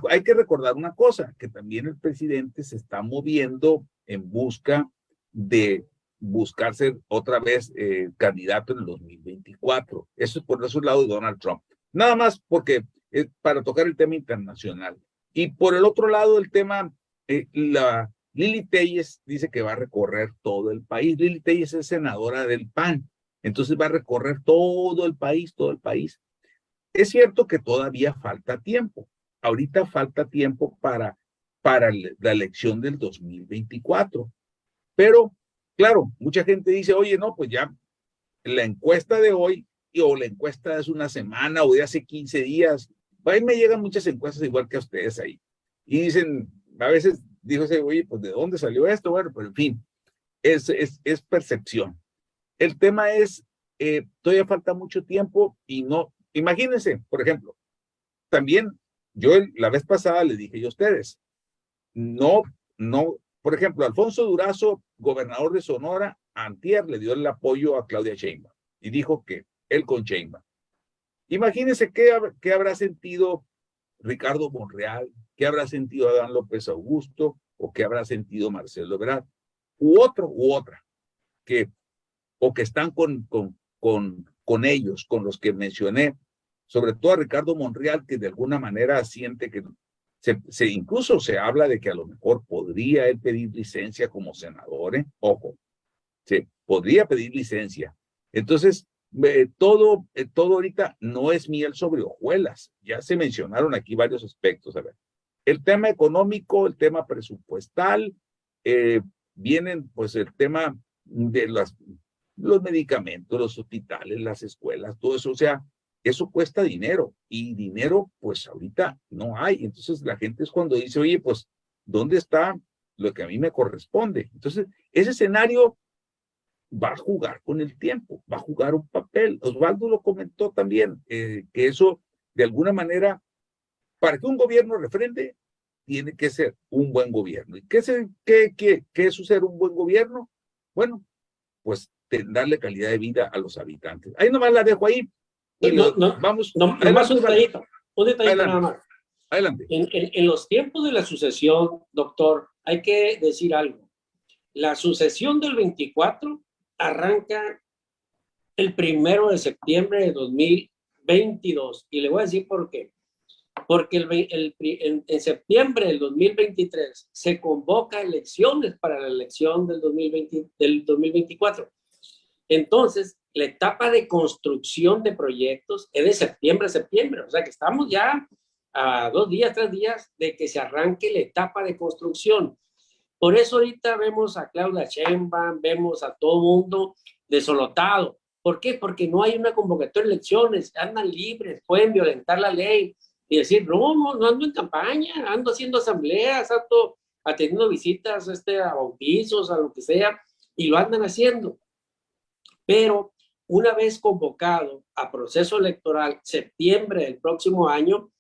Hay que recordar una cosa, que también el presidente se está moviendo en busca de buscar ser otra vez candidato en el 2024. Eso es por su lado de Donald Trump. Nada más porque para tocar el tema internacional. Y por el otro lado, el tema, Lili Téllez dice que va a recorrer todo el país. Lili Téllez es senadora del PAN, entonces va a recorrer todo el país, todo el país. Es cierto que todavía falta tiempo. Ahorita falta tiempo para la elección del 2024. Pero claro, mucha gente dice, oye, no, pues ya la encuesta de hoy o la encuesta de hace una semana o de hace 15 días, ahí me llegan muchas encuestas igual que a ustedes ahí. Y dicen, a veces digo, oye, pues ¿de dónde salió esto? Bueno, pero en fin, es percepción. El tema es, todavía falta mucho tiempo y no, imagínense, por ejemplo, también yo la vez pasada les dije yo a ustedes, no, por ejemplo, Alfonso Durazo, gobernador de Sonora, antier le dio el apoyo a Claudia Sheinbaum y dijo que él con Sheinbaum. Imagínense qué habrá sentido Ricardo Monreal, qué habrá sentido Adán López Augusto o qué habrá sentido Marcelo Ebrard u otra o que están con ellos, con los que mencioné, sobre todo a Ricardo Monreal, que de alguna manera siente que incluso se habla de que a lo mejor podría él pedir licencia como senador, ojo, podría pedir licencia. Entonces, todo ahorita no es miel sobre hojuelas. Ya se mencionaron aquí varios aspectos. A ver, el tema económico, el tema presupuestal, vienen pues el tema de los medicamentos, los hospitales, las escuelas, todo eso, o sea, eso cuesta dinero y dinero pues ahorita no hay. Entonces la gente es cuando dice, oye, pues, ¿dónde está lo que a mí me corresponde? Entonces, ese escenario va a jugar con el tiempo, va a jugar un papel. Osvaldo lo comentó también, que eso, de alguna manera, para que un gobierno refrende, tiene que ser un buen gobierno. ¿Y qué es ser un buen gobierno? Bueno, pues darle calidad de vida a los habitantes. Ahí nomás la dejo ahí. Y vamos. Nomás un detallito nada más. Adelante. En los tiempos de la sucesión, doctor, hay que decir algo. La sucesión del 24 arranca el 1 de septiembre de 2022. Y le voy a decir por qué. Porque en septiembre del 2023 se convoca elecciones para la elección del 2024. Entonces, la etapa de construcción de proyectos es de septiembre a septiembre. O sea que estamos ya a 2 días, 3 días de que se arranque la etapa de construcción. Por eso ahorita vemos a Claudia Sheinbaum, vemos a todo mundo desolotado. ¿Por qué? Porque no hay una convocatoria de elecciones, andan libres, pueden violentar la ley y decir, no ando en campaña, ando haciendo asambleas, ando atendiendo visitas a bautizos, a lo que sea, y lo andan haciendo. Pero una vez convocado a proceso electoral, septiembre del próximo año,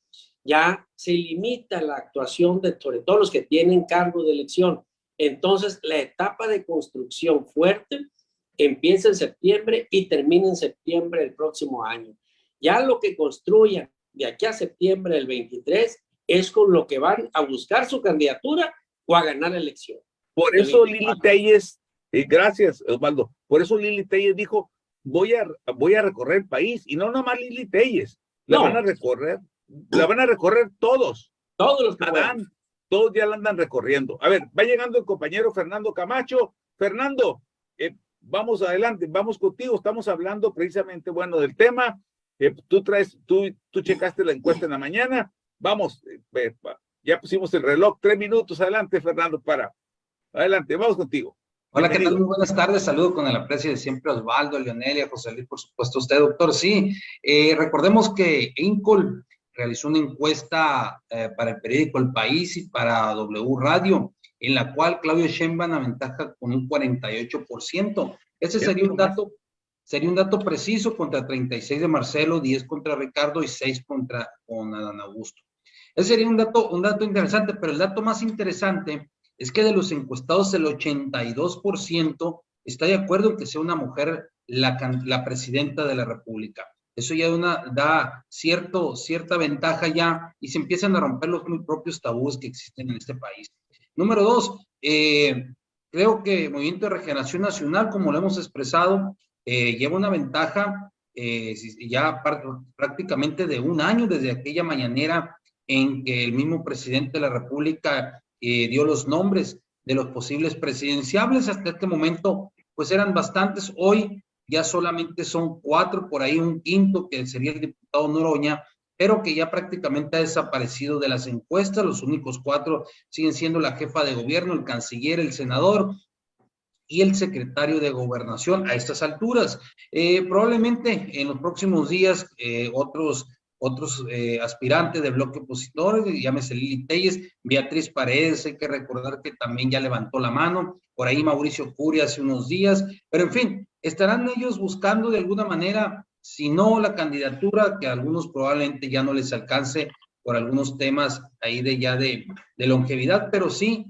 ya se limita la actuación de sobre todo los que tienen cargo de elección. Entonces, la etapa de construcción fuerte empieza en septiembre y termina en septiembre del próximo año. Ya lo que construyan de aquí a septiembre del 23 es con lo que van a buscar su candidatura o a ganar la elección. Por eso Lili Téllez, gracias Osvaldo, por eso Lili Téllez dijo, voy a recorrer el país, y no nomás Lili Téllez, la van a recorrer todos. Todos los que Adán, todos ya la andan recorriendo. A ver, va llegando el compañero Fernando Camacho. Fernando, vamos adelante, vamos contigo, estamos hablando precisamente, bueno, del tema. Tú checaste la encuesta en la mañana, vamos, ya pusimos el reloj, 3 minutos, adelante Fernando, adelante, vamos contigo. Hola, ¿qué tal? Muy buenas tardes, saludo con el aprecio de siempre Osvaldo, Leonelia, José Luis, por supuesto usted, doctor. Sí, recordemos que INCOL realizó una encuesta para el periódico El País y para W Radio, en la cual Claudia Sheinbaum aventaja con un 48%. Ese sería un dato preciso, contra 36 de Marcelo, 10 contra Ricardo y 6 con Adán Augusto. Ese sería un dato interesante, pero el dato más interesante es que de los encuestados el 82% está de acuerdo en que sea una mujer la presidenta de la República. Eso ya da cierta ventaja ya y se empiezan a romper los muy propios tabúes que existen en este país. Número 2, creo que el Movimiento de Regeneración Nacional, como lo hemos expresado, lleva una ventaja ya prácticamente de 1 año desde aquella mañanera en que el mismo presidente de la República dio los nombres de los posibles presidenciables. Hasta este momento pues eran bastantes, hoy ya solamente son 4, por ahí un quinto que sería el diputado Noroña, pero que ya prácticamente ha desaparecido de las encuestas. Los únicos 4 siguen siendo la jefa de gobierno, el canciller, el senador y el secretario de Gobernación a estas alturas. Probablemente en los próximos días otros aspirantes del bloque opositor, llámese Lili Telles, Beatriz Paredes, hay que recordar que también ya levantó la mano, por ahí Mauricio Curi hace unos días, pero en fin, estarán ellos buscando de alguna manera, si no la candidatura, que a algunos probablemente ya no les alcance por algunos temas ahí de longevidad, pero sí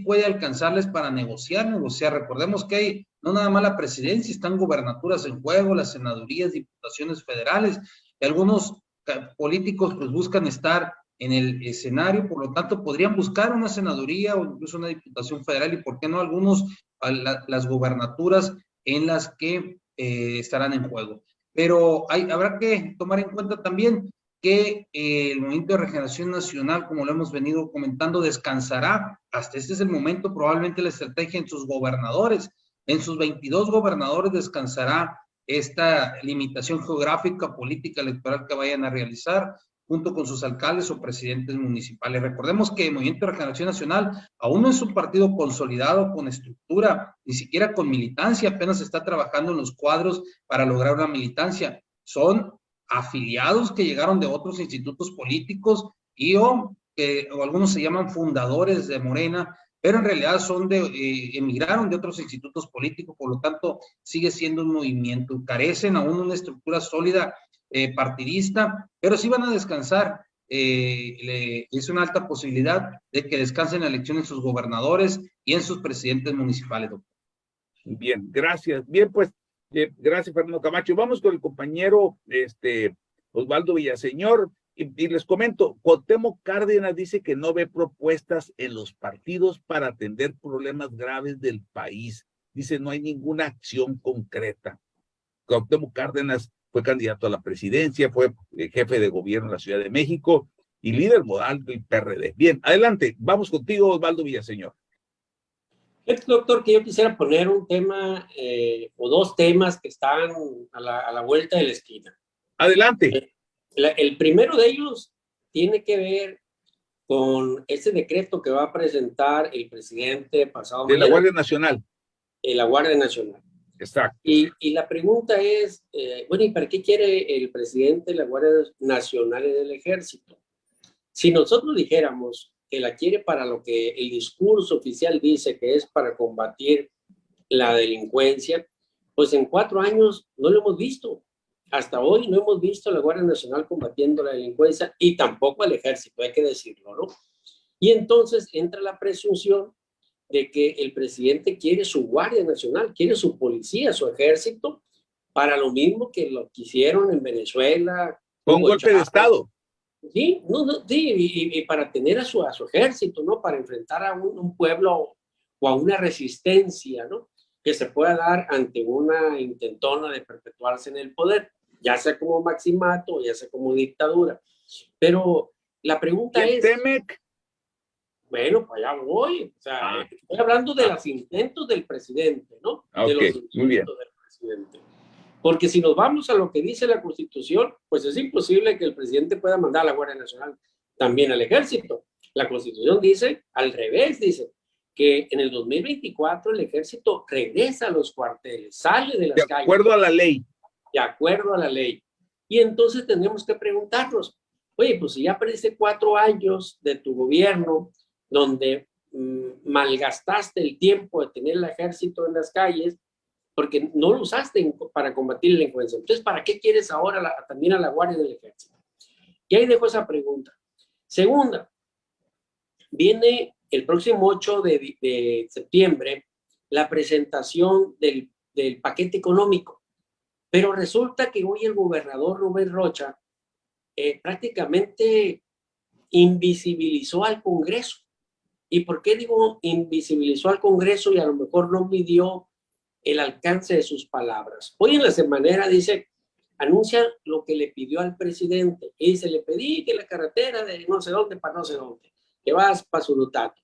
puede alcanzarles para negociar. Recordemos que hay no nada más la presidencia, están gubernaturas en juego, las senadurías, diputaciones federales, y algunos políticos pues buscan estar en el escenario, por lo tanto podrían buscar una senaduría o incluso una diputación federal, y por qué no algunos las gubernaturas en las que estarán en juego. Pero habrá que tomar en cuenta también que el Movimiento de Regeneración Nacional, como lo hemos venido comentando, descansará. Hasta este es el momento, probablemente la estrategia en sus gobernadores, en sus 22 gobernadores descansará esta limitación geográfica, política, electoral que vayan a realizar, junto con sus alcaldes o presidentes municipales. Recordemos que el Movimiento de Regeneración Nacional aún no es un partido consolidado con estructura, ni siquiera con militancia, apenas está trabajando en los cuadros para lograr una militancia. Son afiliados que llegaron de otros institutos políticos o algunos se llaman fundadores de Morena, pero en realidad emigraron de otros institutos políticos, por lo tanto sigue siendo un movimiento. Carecen aún una estructura sólida partidista, pero sí van a descansar. Es una alta posibilidad de que descansen la elección en sus gobernadores y en sus presidentes municipales, doctor. Bien, gracias. Bien, pues, gracias, Fernando Camacho. Vamos con el compañero Osvaldo Villaseñor. Y les comento, Cuauhtémoc Cárdenas dice que no ve propuestas en los partidos para atender problemas graves del país. Dice, no hay ninguna acción concreta. Cuauhtémoc Cárdenas fue candidato a la presidencia, fue jefe de gobierno en la Ciudad de México y líder modal del PRD. Bien, adelante, vamos contigo, Osvaldo Villaseñor. Doctor, que yo quisiera poner un tema o dos temas que están a la vuelta de la esquina. Adelante. El primero de ellos tiene que ver con ese decreto que va a presentar el presidente pasado mañana. De la Guardia Nacional. De la Guardia Nacional. Exacto. Y la pregunta es, bueno, ¿y para qué quiere el presidente de la Guardia Nacional en el Ejército? Si nosotros dijéramos que la quiere para lo que el discurso oficial dice que es para combatir la delincuencia, pues en 4 años no lo hemos visto. Hasta hoy no hemos visto a la Guardia Nacional combatiendo la delincuencia y tampoco al Ejército, hay que decirlo, ¿no? Y entonces entra la presunción de que el presidente quiere su Guardia Nacional, quiere su policía, su ejército, para lo mismo que lo que hicieron en Venezuela. Con golpe de Estado. Sí, y para tener a su ejército, ¿no? Para enfrentar a un pueblo o a una resistencia, ¿no? Que se pueda dar ante una intentona de perpetuarse en el poder, ya sea como maximato, ya sea como dictadura. Pero la pregunta es... TEMEC? Bueno, pues allá voy. O sea, estoy hablando de los intentos del presidente, ¿no? Okay, de los intentos muy bien. del presidente. Porque si nos vamos a lo que dice la Constitución, pues es imposible que el presidente pueda mandar a la Guardia Nacional también al Ejército. La Constitución dice, al revés, dice, que en el 2024 el Ejército regresa a los cuarteles, sale de las calles. De acuerdo a la ley. De acuerdo a la ley. Y entonces tenemos que preguntarnos, oye, pues si ya perdiste 4 años de tu gobierno, donde malgastaste el tiempo de tener el ejército en las calles, porque no lo usaste para combatir la delincuencia. Entonces, ¿para qué quieres ahora también a la Guardia del Ejército? Y ahí dejo esa pregunta. Segunda, viene el próximo 8 de septiembre la presentación del paquete económico, pero resulta que hoy el gobernador Rubén Rocha prácticamente invisibilizó al Congreso. ¿Y por qué digo invisibilizó al Congreso y a lo mejor no midió el alcance de sus palabras? Hoy en la semanera dice, anuncia lo que le pidió al presidente. Y dice, le pedí que la carretera de no sé dónde para no sé dónde, que vas para Surutato.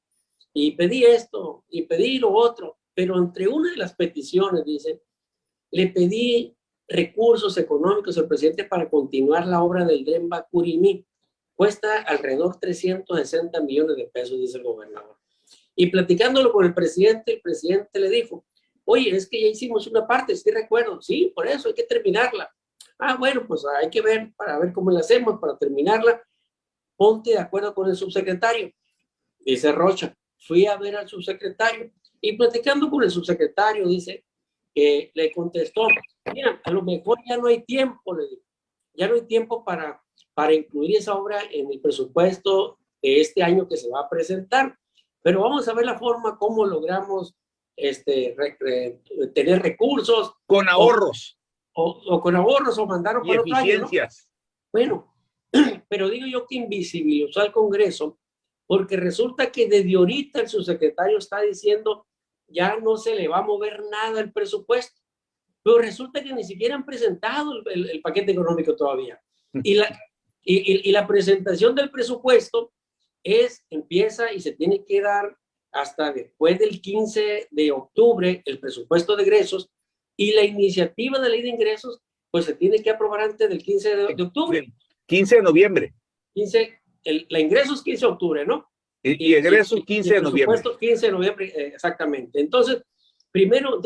Y pedí esto, y pedí lo otro. Pero entre una de las peticiones, dice, le pedí recursos económicos al presidente para continuar la obra del Tren Bacurimí. Cuesta alrededor 360 millones de pesos, dice el gobernador. Y platicándolo con el presidente le dijo, oye, es que ya hicimos una parte, sí recuerdo, sí, por eso hay que terminarla. Ah, bueno, pues hay que ver para ver cómo la hacemos para terminarla. Ponte de acuerdo con el subsecretario. Dice Rocha, fui a ver al subsecretario y platicando con el subsecretario, dice, que le contestó, mira, a lo mejor ya no hay tiempo, le digo, ya no hay tiempo para incluir esa obra en el presupuesto de este año que se va a presentar, pero vamos a ver la forma cómo logramos tener recursos. Con ahorros. O con ahorros o mandarlo Y para otro año, ¿no? eficiencias. Bueno, pero digo yo que invisibilizó al Congreso porque resulta que desde ahorita el subsecretario está diciendo ya no se le va a mover nada el presupuesto, pero resulta que ni siquiera han presentado el paquete económico todavía. Y la presentación del presupuesto empieza y se tiene que dar hasta después del 15 de octubre el presupuesto de egresos y la iniciativa de ley de ingresos pues se tiene que aprobar antes del 15 de octubre. 15 de noviembre. 15, la ingresos 15 de octubre, ¿no? Y egresos 15 de noviembre. 15 de noviembre, exactamente. Entonces, primero,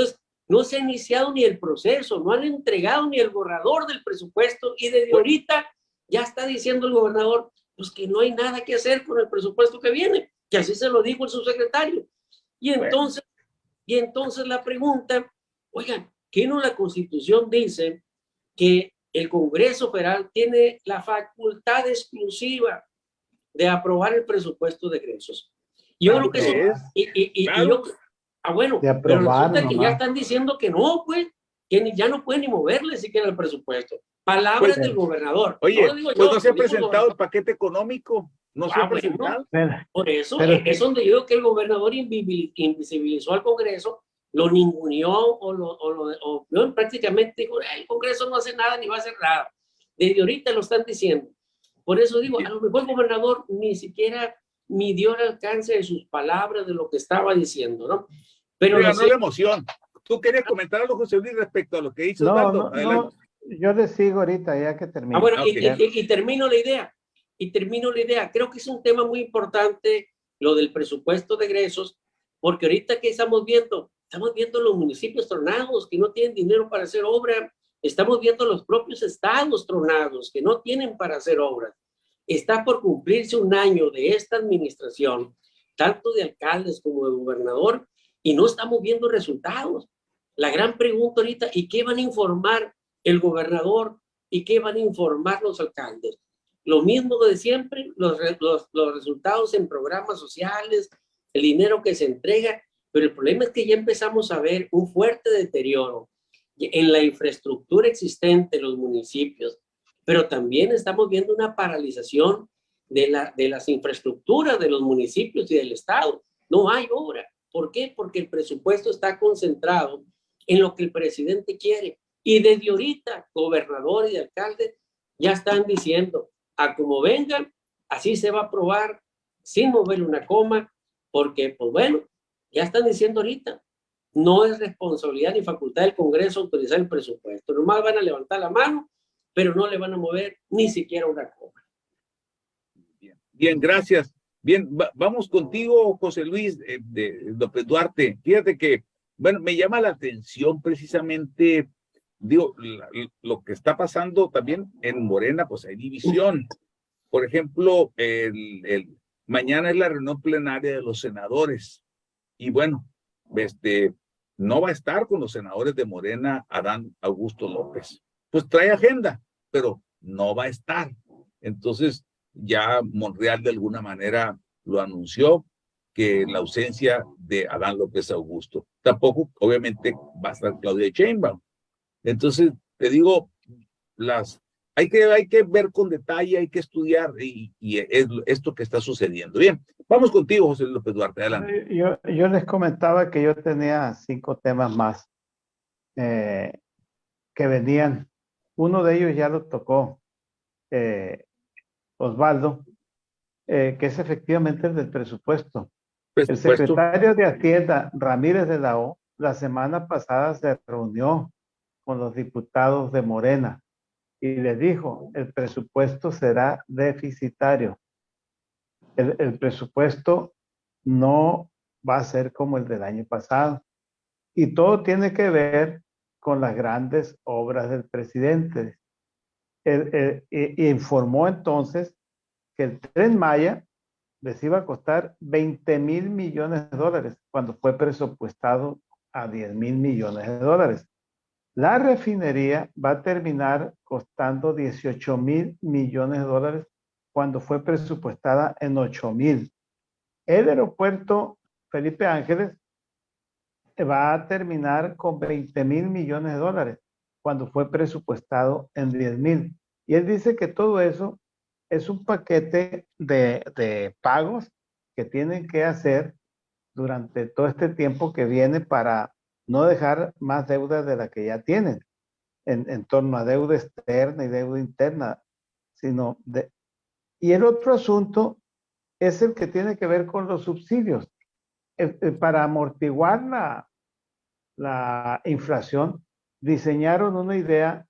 no se ha iniciado ni el proceso, no han entregado ni el borrador del presupuesto y desde ahorita ya está diciendo el gobernador pues que no hay nada que hacer con el presupuesto que viene, que así se lo dijo el subsecretario. Y entonces la pregunta, oigan, ¿qué no la Constitución dice que el Congreso Federal tiene la facultad exclusiva de aprobar el presupuesto de egresos? Yo creo que eso bueno, de pero aprobar, resulta que ya están diciendo que no, pues, que ya no pueden ni moverle siquiera el presupuesto. Palabras del gobernador. Oye, no digo pues yo, no se ha presentado el paquete económico, no se ha presentado. Por eso, es donde yo digo que el gobernador invisibilizó al Congreso, lo ninguneó prácticamente dijo, el Congreso no hace nada ni va a hacer nada. Desde ahorita lo están diciendo. Por eso digo, a lo mejor el gobernador ni siquiera midió el alcance de sus palabras, de lo que estaba diciendo, ¿no? Pero ganó la emoción. ¿Tú querías comentar algo, José Luis, respecto a lo que dice Osvaldo? No, yo le sigo ahorita ya que termine. Bueno, y termino la idea. Creo que es un tema muy importante lo del presupuesto de egresos, porque ahorita que estamos viendo los municipios tronados que no tienen dinero para hacer obra, estamos viendo los propios estados tronados que no tienen para hacer obras. Está por cumplirse un año de esta administración, tanto de alcaldes como de gobernador, y no estamos viendo resultados. La gran pregunta ahorita, ¿y qué van a informar el gobernador y qué van a informar los alcaldes? Lo mismo de siempre, los resultados en programas sociales, el dinero que se entrega, pero el problema es que ya empezamos a ver un fuerte deterioro en la infraestructura existente en los municipios, pero también estamos viendo una paralización de las infraestructuras de los municipios y del estado. No hay obra. ¿Por qué? Porque el presupuesto está concentrado en lo que el presidente quiere. Y desde ahorita, gobernadores y alcaldes ya están diciendo, a como vengan, así se va a aprobar, sin mover una coma, porque, pues bueno, ya están diciendo ahorita, no es responsabilidad ni facultad del Congreso autorizar el presupuesto. Nomás van a levantar la mano, pero no le van a mover ni siquiera una coma. Bien, gracias. Bien, vamos contigo, José Luis de López Duarte. Fíjate que, bueno, me llama la atención precisamente, digo, lo que está pasando también en Morena, pues hay división. Por ejemplo, mañana es la reunión plenaria de los senadores. Y bueno, no va a estar con los senadores de Morena Adán Augusto López. Pues trae agenda, pero no va a estar. Entonces, ya Monreal de alguna manera lo anunció, que la ausencia de Adán López Augusto. Tampoco, obviamente, va a estar Claudia Sheinbaum. Entonces, te digo, hay que ver con detalle, hay que estudiar y es esto que está sucediendo. Bien, vamos contigo, José López Duarte, adelante. Yo les comentaba que yo tenía 5 temas más que venían. Uno de ellos ya lo tocó Osvaldo, que es efectivamente el del presupuesto. El secretario de Hacienda, Ramírez de la O, la semana pasada se reunió con los diputados de Morena y les dijo, el presupuesto será deficitario. El presupuesto no va a ser como el del año pasado. Y todo tiene que ver con las grandes obras del presidente. Y informó entonces que el Tren Maya les iba a costar 20,000 millones de dólares cuando fue presupuestado a 10,000 millones de dólares. La refinería va a terminar costando 18,000 millones de dólares cuando fue presupuestada en 8,000. El aeropuerto Felipe Ángeles va a terminar con 20,000 millones de dólares cuando fue presupuestado en 10,000. Y él dice que todo eso es un paquete de pagos que tienen que hacer durante todo este tiempo que viene para no dejar más deuda de la que ya tienen en torno a deuda externa y deuda interna, y el otro asunto es el que tiene que ver con los subsidios. Para amortiguar la inflación, diseñaron una idea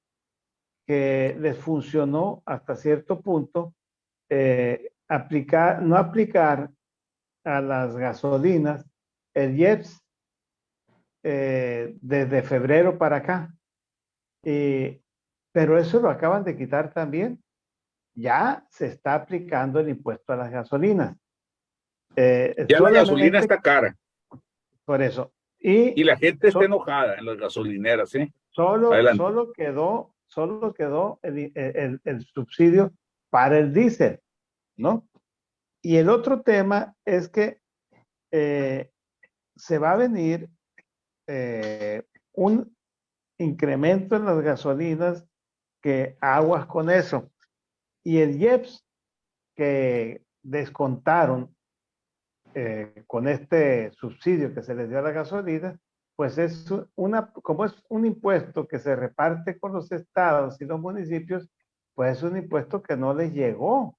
que les funcionó hasta cierto punto, no aplicar a las gasolinas el IEPS desde febrero para acá. Pero eso lo acaban de quitar también. Ya se está aplicando el impuesto a las gasolinas. Ya la gasolina está cara. Por eso. Y la gente está enojada en las gasolineras, ¿eh? Solo quedó el subsidio para el diésel, ¿no? Y el otro tema es que se va a venir un incremento en las gasolinas que aguas con eso. Y el IEPS que descontaron con este subsidio que se les dio a la gasolina, pues como es un impuesto que se reparte con los estados y los municipios, pues es un impuesto que no les llegó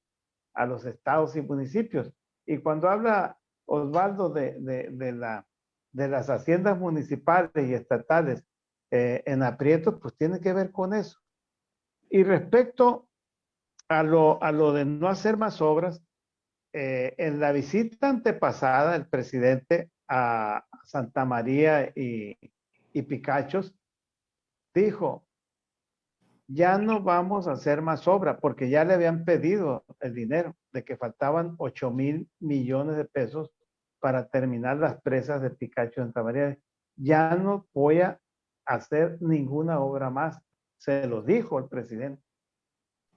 a los estados y municipios. Y cuando habla Osvaldo de las haciendas municipales y estatales en aprietos, pues tiene que ver con eso. Y respecto a lo de no hacer más obras, en la visita antepasada del presidente a Santa María y Picachos, dijo, ya no vamos a hacer más obra, porque ya le habían pedido el dinero, de que faltaban 8,000 millones de pesos para terminar las presas de Picacho Santa María. Ya no voy a hacer ninguna obra más, se lo dijo el presidente.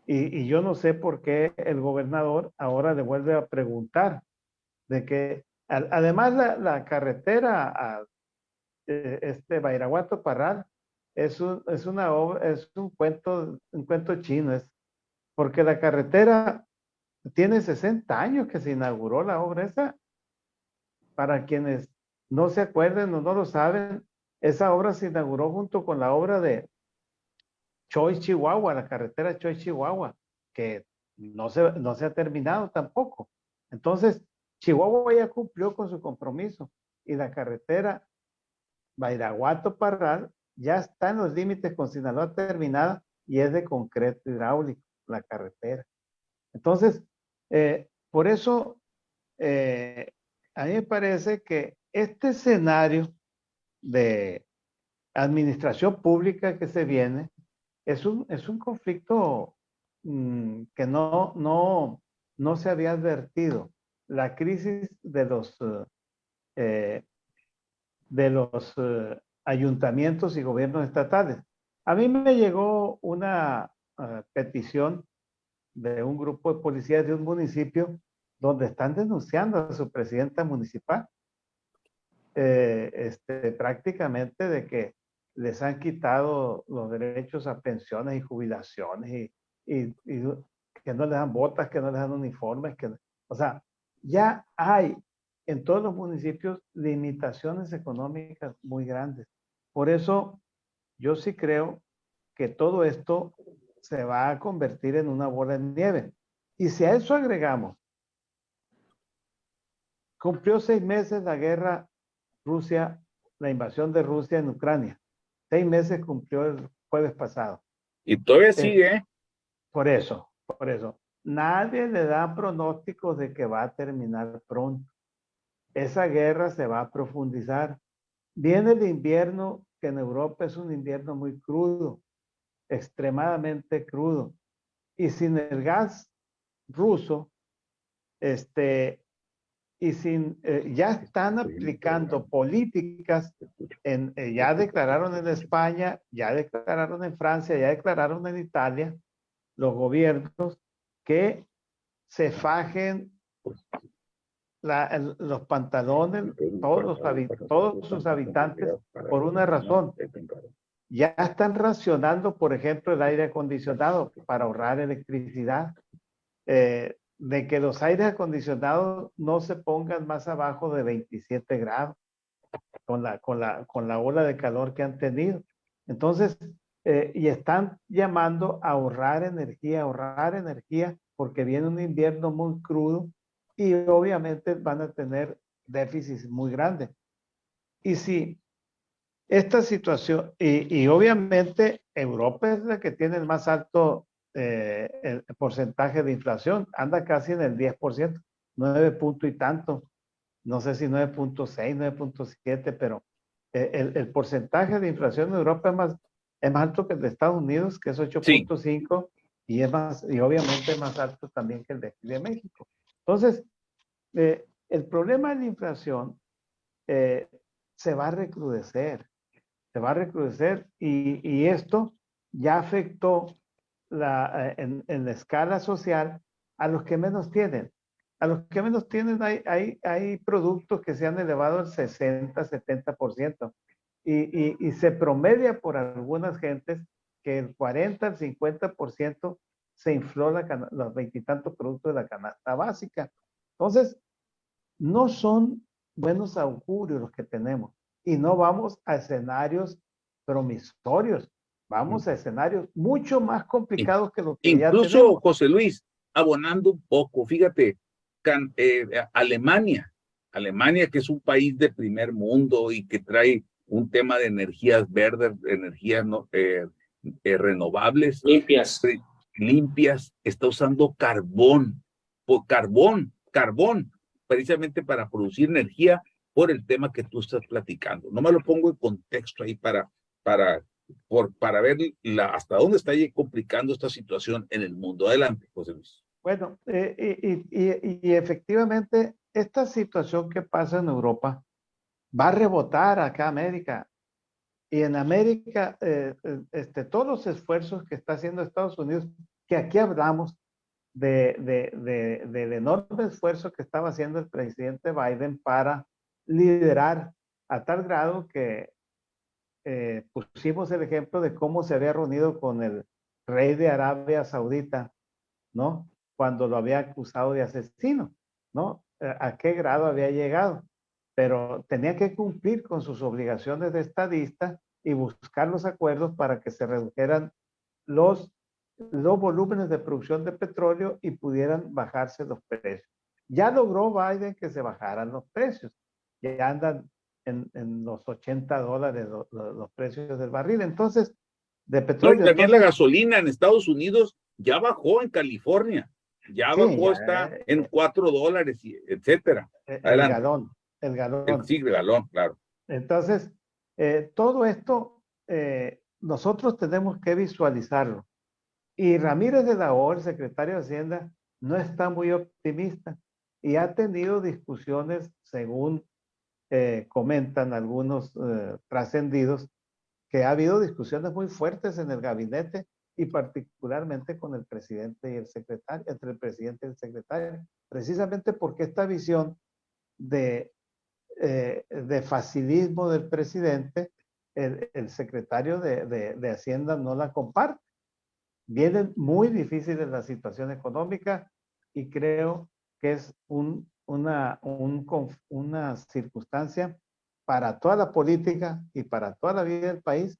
Y yo no sé por qué el gobernador ahora le vuelve a preguntar de que, además la carretera a Bairaguato Parral es una obra, es un cuento chino, porque la carretera tiene 60 años que se inauguró la obra esa. Para quienes no se acuerden o no lo saben, esa obra se inauguró junto con la obra de Choix, Chihuahua, la carretera Choix, Chihuahua, que no se ha terminado tampoco. Entonces, Chihuahua ya cumplió con su compromiso y la carretera Bairaguato Parral ya está en los límites con Sinaloa terminada y es de concreto hidráulico la carretera. Entonces, por eso, a mí me parece que este escenario de administración pública que se viene es un conflicto que no se había advertido. La crisis de los ayuntamientos y gobiernos estatales. A mí me llegó una petición de un grupo de policías de un municipio donde están denunciando a su presidenta municipal, prácticamente de que les han quitado los derechos a pensiones y jubilaciones y que no les dan botas, que no les dan uniformes, o sea, ya hay en todos los municipios limitaciones económicas muy grandes. Por eso yo sí creo que todo esto se va a convertir en una bola de nieve. Y si a eso agregamos, cumplió 6 meses la guerra la invasión de Rusia en Ucrania. 6 meses cumplió el jueves pasado. Y todavía sigue, ¿eh? Por eso. Nadie le da pronósticos de que va a terminar pronto. Esa guerra se va a profundizar viene el invierno, que en Europa es un invierno muy crudo, extremadamente crudo. Y sin el gas ruso, y sin, ya están aplicando políticas, ya declararon en España, ya declararon en Francia, ya declararon en Italia, los gobiernos, que se fajen los pantalones, todos sus habitantes, por una razón. Ya están racionando, por ejemplo, el aire acondicionado para ahorrar electricidad. De que los aires acondicionados no se pongan más abajo de 27 grados con la ola de calor que han tenido. Entonces, y están llamando a ahorrar energía, porque viene un invierno muy crudo y obviamente van a tener déficits muy grandes. Y si esta situación, y obviamente Europa es la que tiene el más alto el porcentaje de inflación, anda casi en el 10%, 9 punto y tanto, no sé si 9.6, 9.7, pero el porcentaje de inflación en Europa es más alto que el de Estados Unidos, que es 8.5, sí. Y obviamente es más alto también que el de aquí de México. Entonces, el problema de la inflación se va a recrudecer, y esto ya afectó en la escala social a los que menos tienen. A los que menos tienen hay productos que se han elevado al 60, 70%. Y se promedia por algunas gentes que el 40, el 50% se infló los veintitantos productos de la canasta básica. Entonces, no son buenos augurios los que tenemos. Y no vamos a escenarios promisorios. Vamos a escenarios mucho más complicados que los que ya tenemos. Incluso, José Luis, abonando un poco, fíjate, Alemania, que es un país de primer mundo y que trae un tema de energías verdes, energías renovables, limpias, está usando carbón, precisamente para producir energía por el tema que tú estás platicando. No me lo pongo en contexto ahí para ver hasta dónde está complicando esta situación en el mundo. Adelante, José Luis. Bueno, y efectivamente, esta situación que pasa en Europa va a rebotar acá a América. Y en América, todos los esfuerzos que está haciendo Estados Unidos, que aquí hablamos del enorme esfuerzo que estaba haciendo el presidente Biden para liderar a tal grado que pusimos el ejemplo de cómo se había reunido con el rey de Arabia Saudita, ¿no? Cuando lo había acusado de asesino, ¿no? ¿A qué grado había llegado? Pero tenía que cumplir con sus obligaciones de estadista y buscar los acuerdos para que se redujeran los volúmenes de producción de petróleo y pudieran bajarse los precios. Ya logró Biden que se bajaran los precios. Ya andan en los $80 los precios del barril. Entonces, de petróleo. No, y también la gasolina en Estados Unidos ya bajó en California. Ya bajó, está en $4, etcétera. El galón. Sí, el galón, claro. Entonces, todo esto nosotros tenemos que visualizarlo. Y Ramírez de la O, el secretario de Hacienda, no está muy optimista y ha tenido discusiones, según comentan algunos trascendidos, que ha habido discusiones muy fuertes en el gabinete y particularmente con el presidente y el secretario, entre el presidente y el secretario, precisamente porque esta visión de facilismo del presidente, el secretario de Hacienda no la comparte. Viene muy difícil la situación económica y creo que es una circunstancia para toda la política y para toda la vida del país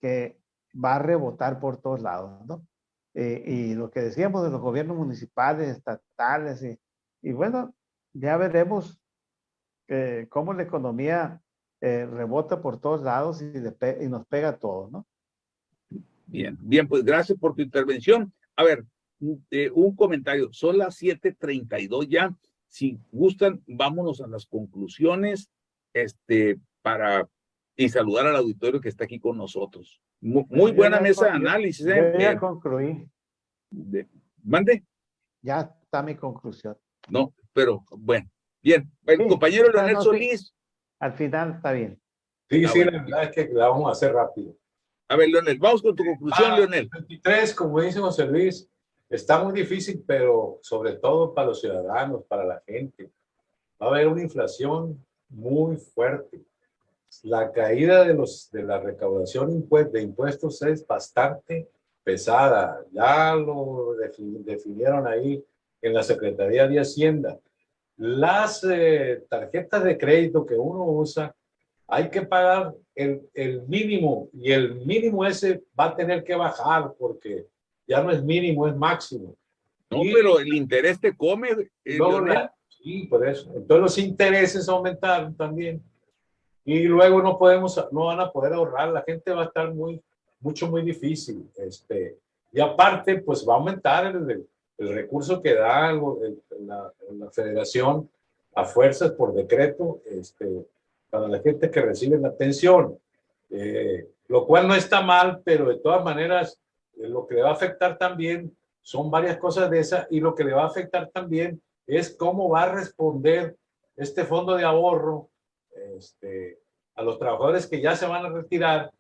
que va a rebotar por todos lados, ¿no? Y lo que decíamos de los gobiernos municipales, estatales, y bueno, ya veremos cómo la economía rebota por todos lados y nos pega a todos, ¿no? Bien, pues gracias por tu intervención. A ver, un comentario. Son las 7:32 ya. Si gustan, vámonos a las conclusiones, y saludar al auditorio que está aquí con nosotros. Muy buena mesa de análisis. Yo ya concluí. ¿Mande? Ya está mi conclusión. No, pero bueno. Bien, el Sí, compañero Leonel no, sí. Solís. Al final está bien. Sí, Ah, sí, bueno. la verdad es que la vamos a hacer rápido. A ver, Leonel, vamos con tu conclusión, Leonel. 23, como dice José Luis, está muy difícil, pero sobre todo para los ciudadanos, para la gente. Va a haber una inflación muy fuerte. La caída de la recaudación de impuestos es bastante pesada. Ya lo definieron ahí en la Secretaría de Hacienda. Las tarjetas de crédito que uno usa, hay que pagar el mínimo, y el mínimo ese va a tener que bajar porque ya no es mínimo, es máximo. No, Y pero el interés te come, luego Leonel. sí, por eso. Entonces los intereses aumentaron también. Y luego no van a poder ahorrar. La gente va a estar muy difícil. Y aparte, pues va a aumentar el recurso que da la federación a fuerzas por decreto, para la gente que recibe la pensión, lo cual no está mal, pero de todas maneras lo que le va a afectar también son varias cosas de esas, y lo que le va a afectar también es cómo va a responder este fondo de ahorro a los trabajadores que ya se van a retirar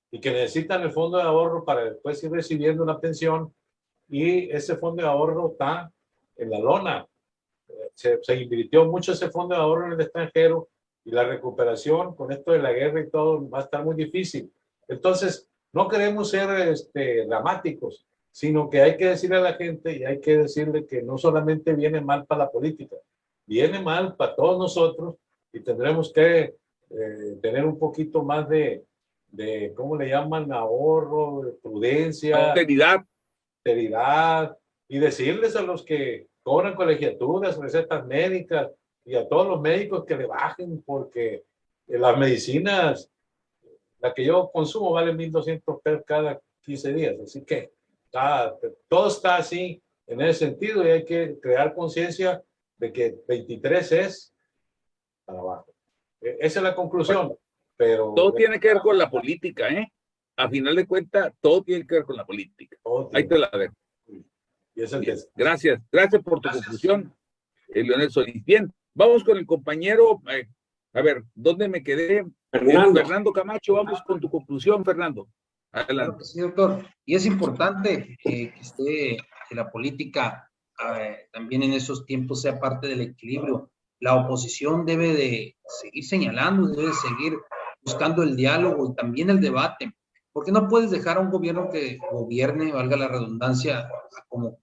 y que necesitan el fondo de ahorro para después ir recibiendo una pensión, y ese fondo de ahorro está en la lona. Se invirtió mucho ese fondo de ahorro en el extranjero, y la recuperación con esto de la guerra y todo va a estar muy difícil. Entonces, no queremos ser dramáticos, sino que hay que decirle a la gente, y hay que decirle que no solamente viene mal para la política, viene mal para todos nosotros, y tendremos que tener un poquito más de ¿cómo le llaman? Ahorro, de prudencia, austeridad, y decirles a los que cobran colegiaturas, recetas médicas, y a todos los médicos que le bajen, porque las medicinas, la que yo consumo vale 1,200 pesos cada 15 días, así que todo está así en ese sentido, y hay que crear conciencia de que 23 es para abajo. Esa es la conclusión. Pero todo tiene que ver con la política, ¿eh? A final de cuentas, todo tiene que ver con la política. Ahí te la dejo. Y es el Bien, gracias por tu conclusión, Leonel Solís. Bien, vamos con el compañero, a ver, ¿dónde me quedé? Fernando Camacho, vamos con tu conclusión, Fernando. Adelante. Claro que sí, doctor. Y es importante que la política también en esos tiempos sea parte del equilibrio. La oposición debe de seguir señalando, debe de seguir buscando el diálogo y también el debate, porque no puedes dejar a un gobierno que gobierne, valga la redundancia, a como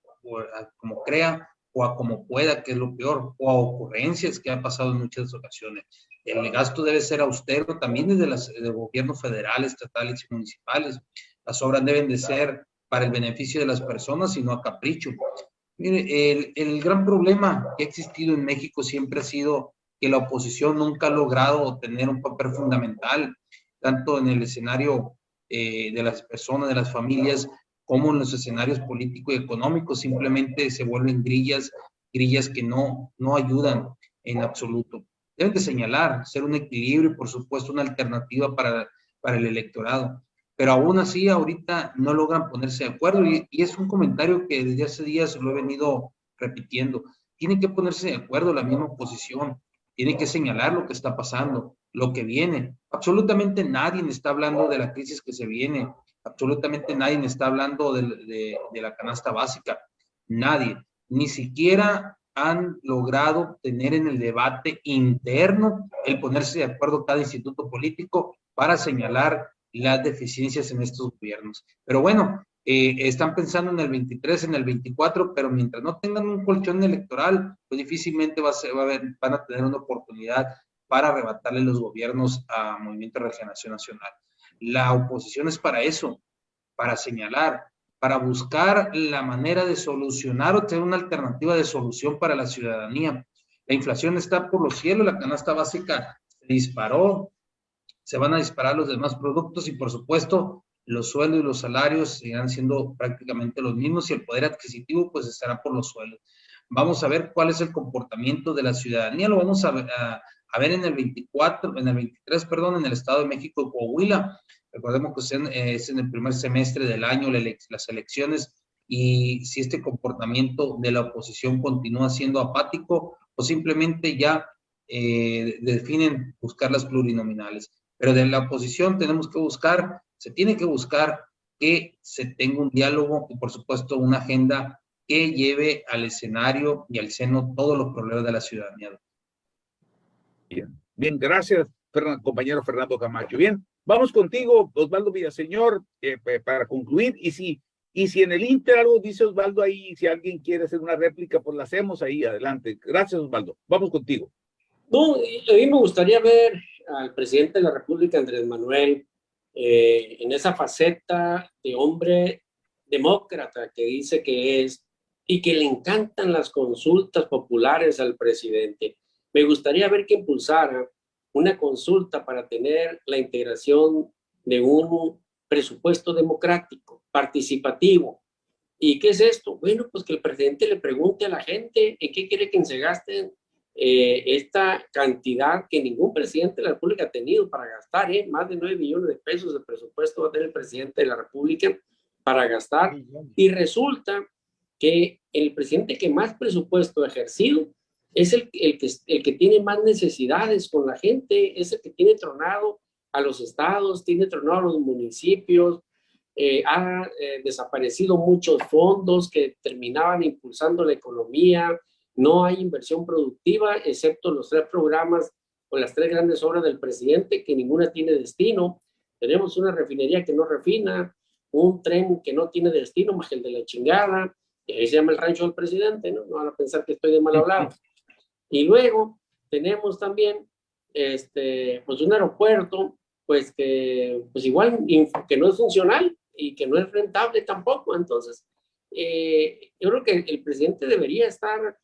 crea o a como pueda, que es lo peor, o a ocurrencias que ha pasado en muchas ocasiones. El gasto debe ser austero también desde los gobiernos federales, estatales y municipales. Las obras deben de ser para el beneficio de las personas y no a capricho. Mire, el gran problema que ha existido en México siempre ha sido que la oposición nunca ha logrado tener un papel fundamental, tanto en el escenario de las personas, de las familias, como en los escenarios políticos y económicos. Simplemente se vuelven grillas que no ayudan en absoluto. Deben de señalar, ser un equilibrio y por supuesto una alternativa para el electorado. Pero aún así ahorita no logran ponerse de acuerdo, y es un comentario que desde hace días lo he venido repitiendo. Tiene que ponerse de acuerdo la misma oposición, tiene que señalar lo que está pasando, lo que viene. Absolutamente nadie está hablando de la crisis que se viene, absolutamente nadie está hablando de la canasta básica, nadie, ni siquiera han logrado tener en el debate interno el ponerse de acuerdo cada instituto político para señalar las deficiencias en estos gobiernos. Pero bueno, están pensando en el 23, en el 24, pero mientras no tengan un colchón electoral, pues difícilmente van a tener una oportunidad para arrebatarle los gobiernos a Movimiento de Regeneración Nacional. La oposición es para eso, para señalar, para buscar la manera de solucionar o tener una alternativa de solución para la ciudadanía. La inflación está por los cielos, la canasta básica se disparó, se van a disparar los demás productos y por supuesto los sueldos y los salarios seguirán siendo prácticamente los mismos y el poder adquisitivo pues estará por los suelos. Vamos a ver cuál es el comportamiento de la ciudadanía, lo vamos a haber en el 24, en el 23, perdón, en el Estado de México y Coahuila. Recordemos que es en el primer semestre del año las elecciones, y si este comportamiento de la oposición continúa siendo apático, o simplemente ya definen buscar las plurinominales. Pero de la oposición tenemos que buscar, se tiene que buscar que se tenga un diálogo y por supuesto una agenda que lleve al escenario y al seno todos los problemas de la ciudadanía. Bien, bien, gracias, compañero Fernando Camacho. Bien, vamos contigo, Osvaldo Villaseñor, para concluir. Y si en el Inter algo dice Osvaldo ahí, si alguien quiere hacer una réplica, pues la hacemos ahí, adelante. Gracias, Osvaldo. Vamos contigo. No, a mí me gustaría ver al presidente de la República, Andrés Manuel, en esa faceta de hombre demócrata que dice que es, y que le encantan las consultas populares al presidente. Me gustaría ver que impulsara una consulta para tener la integración de un presupuesto democrático, participativo. ¿Y qué es esto? Bueno, pues que el presidente le pregunte a la gente en qué quiere que se gasten esta cantidad que ningún presidente de la República ha tenido para gastar, más de 9 billones de pesos de presupuesto va a tener el presidente de la República para gastar. Y resulta que el presidente que más presupuesto ha ejercido es el que tiene más necesidades con la gente, es el que tiene tronado a los estados, tiene tronado a los municipios, ha desaparecido muchos fondos que terminaban impulsando la economía. No hay inversión productiva, excepto los 3 programas o las 3 grandes obras del presidente, que ninguna tiene destino. Tenemos una refinería que no refina, un tren que no tiene destino más que el de la chingada, que ahí se llama el rancho del presidente, ¿no? No van a pensar que estoy de mal hablado. Y luego tenemos también pues un aeropuerto pues que pues igual que no es funcional y que no es rentable tampoco. Entonces, yo creo que el presidente debería estar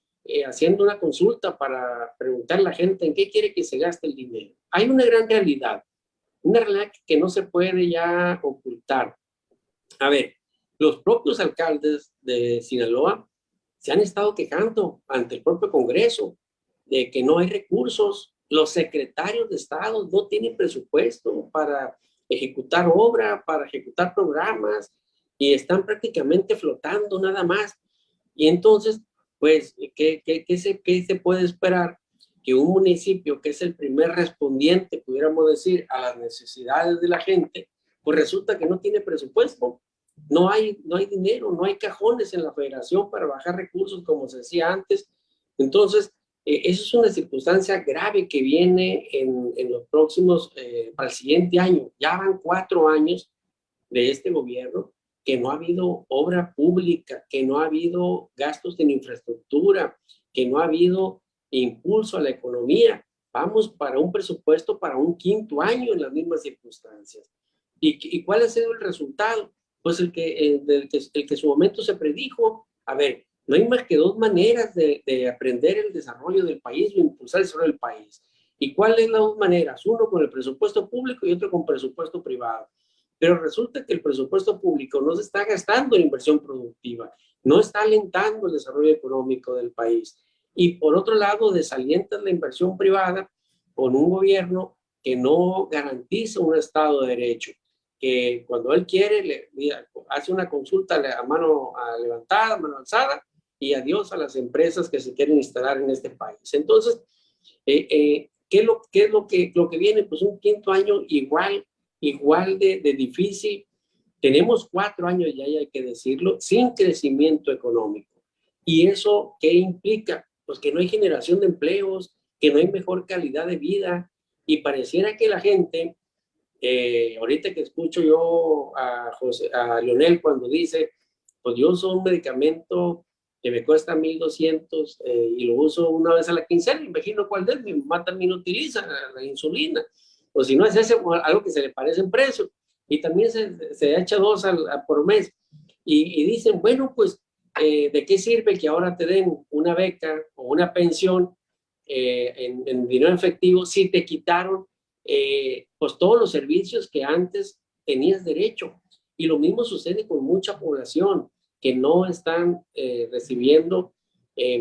haciendo una consulta para preguntar a la gente en qué quiere que se gaste el dinero. Hay una gran realidad, una realidad que no se puede ya ocultar. A ver, los propios alcaldes de Sinaloa se han estado quejando ante el propio Congreso de que no hay recursos. Los secretarios de Estado no tienen presupuesto para ejecutar obra, para ejecutar programas, y están prácticamente flotando nada más. Y entonces, pues, ¿qué se puede esperar? Que un municipio que es el primer respondiente, pudiéramos decir, a las necesidades de la gente, pues resulta que no tiene presupuesto. No hay dinero, no hay cajones en la federación para bajar recursos, como se decía antes. Entonces, eso es una circunstancia grave que viene en los próximos, para el siguiente año. Ya van 4 años de este gobierno que no ha habido obra pública, que no ha habido gastos en infraestructura, que no ha habido impulso a la economía. Vamos para un presupuesto para un 5º año en las mismas circunstancias. ¿Y cuál ha sido el resultado? Pues el que en su momento se predijo. A ver, no hay más que 2 maneras de aprender el desarrollo del país o impulsar el desarrollo del país. ¿Y cuáles son las 2 maneras? Uno con el presupuesto público y otro con presupuesto privado. Pero resulta que el presupuesto público no se está gastando en inversión productiva, no está alentando el desarrollo económico del país. Y por otro lado, desalienta la inversión privada con un gobierno que no garantiza un Estado de Derecho, que cuando él quiere hace una consulta a mano levantada, a mano alzada, y adiós a las empresas que se quieren instalar en este país. Entonces, ¿qué es lo que viene? Pues un 5º año igual de difícil. Tenemos 4 años, ya hay que decirlo, sin crecimiento económico. ¿Y eso qué implica? Pues que no hay generación de empleos, que no hay mejor calidad de vida, y pareciera que la gente, ahorita que escucho yo a Leonel cuando dice, pues yo uso un medicamento que me cuesta 1,200 y lo uso una vez a la quincena, me imagino cuál es, mi mamá también utiliza la insulina, o si no es ese, algo que se le parece en precio, y también se echa 2 por mes, y dicen, bueno, pues, ¿de qué sirve que ahora te den una beca o una pensión en dinero efectivo si te quitaron pues todos los servicios que antes tenías derecho? Y lo mismo sucede con mucha población que no están recibiendo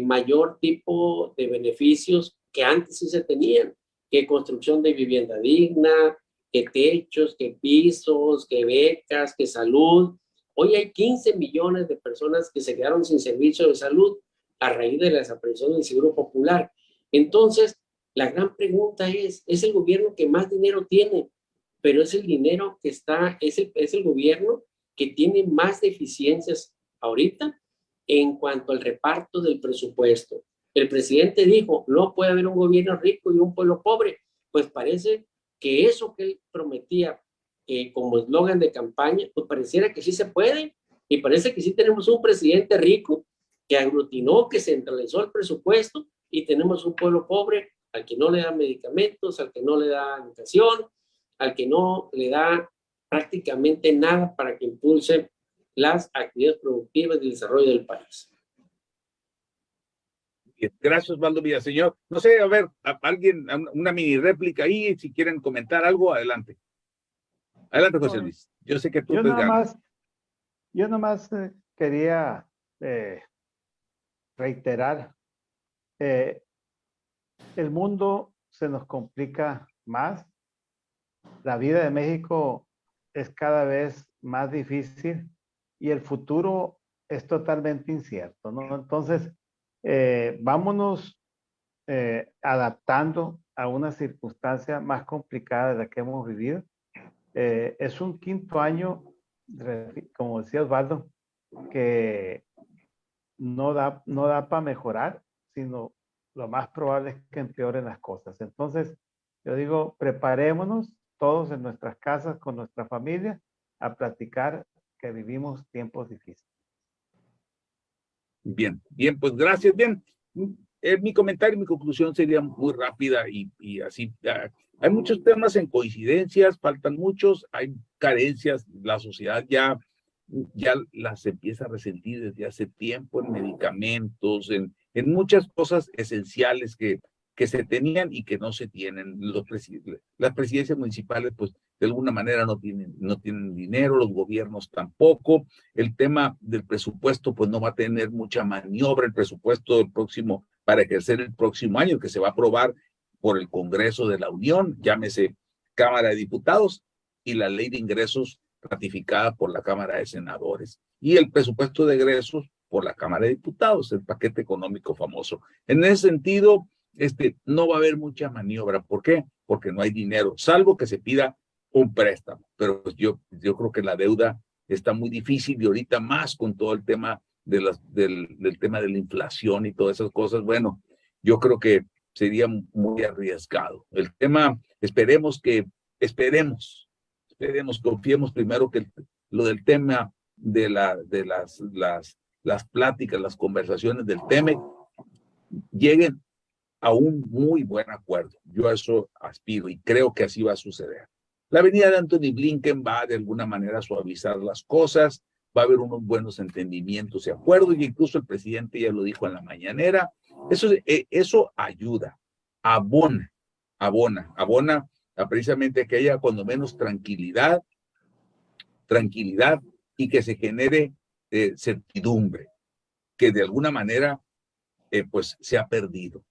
mayor tipo de beneficios que antes sí se tenían. que construcción de vivienda digna, que techos, que pisos, que becas, que salud. Hoy hay 15 millones de personas que se quedaron sin servicio de salud a raíz de la desaparición del Seguro Popular. Entonces, la gran pregunta es el gobierno que más dinero tiene, pero es el dinero que está, es el gobierno que tiene más deficiencias ahorita en cuanto al reparto del presupuesto. El presidente dijo, no puede haber un gobierno rico y un pueblo pobre. Pues parece que eso que él prometía como eslogan de campaña, pues pareciera que sí se puede, y parece que sí tenemos un presidente rico que aglutinó, que centralizó el presupuesto, y tenemos un pueblo pobre al que no le dan medicamentos, al que no le da educación, al que no le da prácticamente nada para que impulse las actividades productivas y el desarrollo del país. Gracias, Osvaldo Villaseñor. No sé, a ver, alguien, una mini réplica ahí, si quieren comentar algo, adelante. Adelante, José Luis. Yo sé que tú te ganas. Yo nomás quería reiterar, el mundo se nos complica más, la vida de México es cada vez más difícil y el futuro es totalmente incierto, ¿no? Entonces, vámonos adaptando a una circunstancia más complicada de la que hemos vivido. Es un quinto año, como decía Osvaldo, que no da para mejorar, sino lo más probable es que empeoren las cosas. Entonces, yo digo, preparémonos todos en nuestras casas con nuestra familia a platicar que vivimos tiempos difíciles. Bien, bien, pues gracias. Bien, mi comentario, mi conclusión sería muy rápida y así. Hay muchos temas en coincidencias, faltan muchos, hay carencias, la sociedad ya las empieza a resentir desde hace tiempo en medicamentos, en muchas cosas esenciales que se tenían y que no se tienen. Las presidencias municipales, pues, de alguna manera no tienen dinero, los gobiernos tampoco. El tema del presupuesto, pues, no va a tener mucha maniobra. El presupuesto del próximo, para ejercer el próximo año, que se va a aprobar por el Congreso de la Unión, llámese Cámara de Diputados, y la Ley de Ingresos ratificada por la Cámara de Senadores, y el presupuesto de egresos por la Cámara de Diputados, el paquete económico famoso. En ese sentido, no va a haber mucha maniobra. ¿Por qué? Porque no hay dinero, salvo que se pida un préstamo. Pero pues yo creo que la deuda está muy difícil, y ahorita más con todo el tema del tema de la inflación y todas esas cosas. Bueno, yo creo que sería muy arriesgado. El tema, esperemos, confiemos primero que lo del tema de las pláticas, las conversaciones del TEMEC lleguen a un muy buen acuerdo. Yo a eso aspiro y creo que así va a suceder. La venida de Anthony Blinken va de alguna manera a suavizar las cosas, va a haber unos buenos entendimientos y acuerdos, y incluso el presidente ya lo dijo en la mañanera. Eso ayuda, abona a precisamente que haya cuando menos tranquilidad, y que se genere certidumbre, que de alguna manera pues se ha perdido.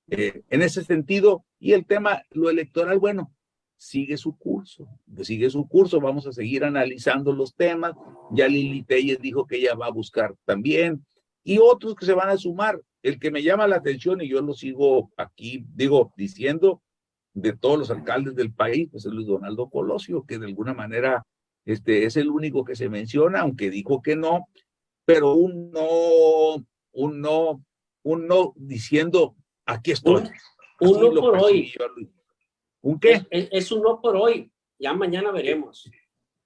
En ese sentido, y el tema, lo electoral, bueno, sigue su curso, vamos a seguir analizando los temas. Ya Lili Telles dijo que ella va a buscar también, y otros que se van a sumar. El que me llama la atención, y yo lo sigo aquí, diciendo, de todos los alcaldes del país, pues es Luis Donaldo Colosio, que de alguna manera es el único que se menciona, aunque dijo que no, pero un no diciendo, aquí estoy. Un no por hoy. ¿Un qué? Es un no por hoy, ya mañana veremos.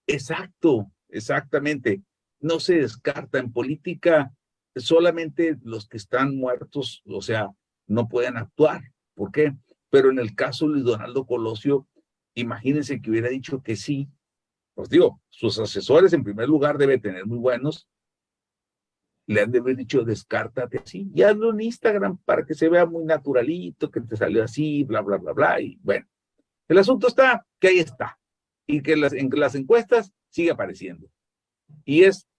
Exacto, exactamente. No se descarta en política, solamente los que están muertos, o sea, no pueden actuar. ¿Por qué? Pero en el caso de Luis Donaldo Colosio, imagínense que hubiera dicho que sí. Pues digo, sus asesores en primer lugar deben tener muy buenos, le han de haber dicho, descártate así, y hazlo en Instagram para que se vea muy naturalito, que te salió así, bla, bla, bla, bla, y bueno, el asunto está que ahí está, y que en las encuestas sigue apareciendo, y es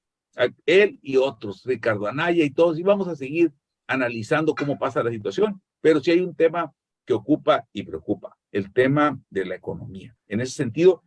él y otros, Ricardo Anaya y todos, y vamos a seguir analizando cómo pasa la situación, pero sí hay un tema que ocupa y preocupa, el tema de la economía. En ese sentido,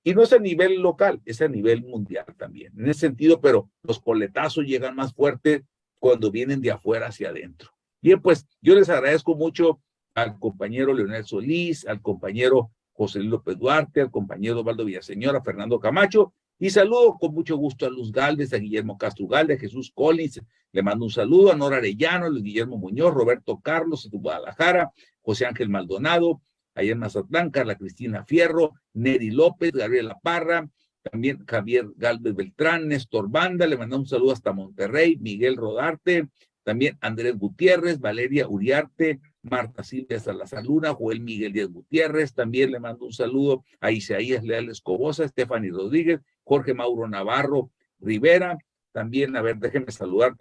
y no es a nivel local, es a nivel mundial también. En ese sentido, pero los coletazos llegan más fuertes cuando vienen de afuera hacia adentro. Bien, pues yo les agradezco mucho al compañero Leonel Solís, al compañero José Luis López Duarte, al compañero Osvaldo Villaseñor, a Fernando Camacho, y saludo con mucho gusto a Luz Gálvez, a Guillermo Castro Galde, a Jesús Collins, le mando un saludo, a Nora Arellano, a Luis Guillermo Muñoz, Roberto Carlos, de Guadalajara, José Ángel Maldonado, allá en Mazatlán, Carla Cristina Fierro, Neri López, Gabriela Parra, también Javier Gálvez Beltrán, Néstor Banda, le mandamos un saludo hasta Monterrey, Miguel Rodarte, también Andrés Gutiérrez, Valeria Uriarte, Marta Silvia Salazar Luna, Joel Miguel Díaz Gutiérrez, también le mando un saludo a Isaías Leal Escobosa, Stephanie Rodríguez, Jorge Mauro Navarro Rivera, también, a ver, déjenme saludar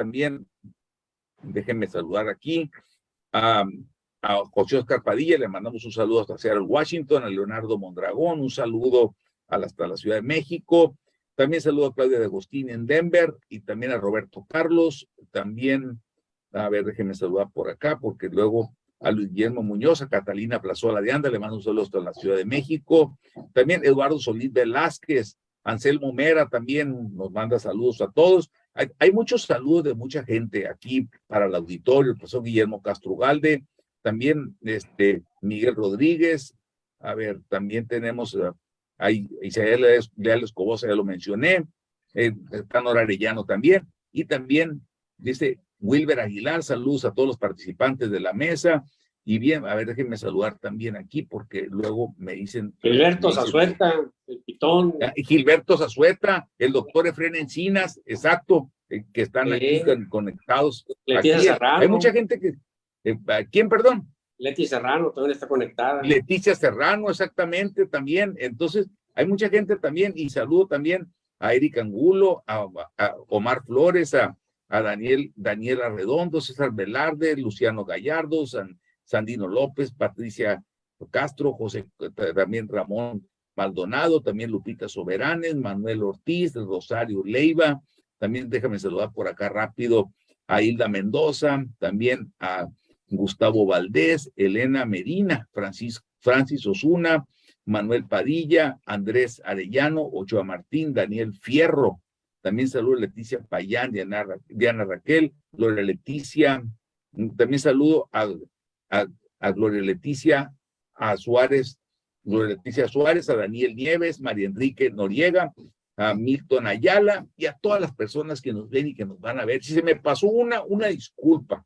aquí a José Oscar Padilla, le mandamos un saludo hasta Seattle, Washington, a Leonardo Mondragón, un saludo hasta la Ciudad de México, también saludo a Claudia de Agostini en Denver, y también a Roberto Carlos, también, a ver, déjenme saludar por acá, porque luego a Luis Guillermo Muñoz, a Catalina Plazola de Anda, le mando un saludo hasta la Ciudad de México, también Eduardo Solís Velázquez, Anselmo Mera también nos manda saludos a todos. Hay muchos saludos de mucha gente aquí para el auditorio, el profesor Guillermo Castro Galde, también Miguel Rodríguez, a ver, también tenemos a Isaías Leal Escobosa, ya lo mencioné, Nora Arellano también, y también dice Wilber Aguilar, saludos a todos los participantes de la mesa. Y bien, a ver, déjenme saludar también aquí, porque luego me dicen... Gilberto Zazueta, el Pitón. Gilberto Zazueta, el doctor Efrén Encinas, exacto, que están aquí conectados. Leticia Serrano. Hay mucha gente que... ¿Quién, perdón? Leti Serrano también está conectada. Leticia Serrano, exactamente, también. Entonces, hay mucha gente también, y saludo también a Eric Angulo, a Omar Flores, a Daniela Redondo, César Velarde, Luciano Gallardo, Sandino López, Patricia Castro, José, también Ramón Maldonado, también Lupita Soberanes, Manuel Ortiz, Rosario Leiva, también déjame saludar por acá rápido a Hilda Mendoza, también a Gustavo Valdés, Elena Medina, Francis Osuna, Manuel Padilla, Andrés Arellano, Ochoa Martín, Daniel Fierro, también saludo a Leticia Payán, Diana Raquel, Gloria Leticia, también saludo a Gloria Leticia, a Suárez, a Daniel Nieves, María Enrique Noriega, a Milton Ayala y a todas las personas que nos ven y que nos van a ver. Si se me pasó una disculpa,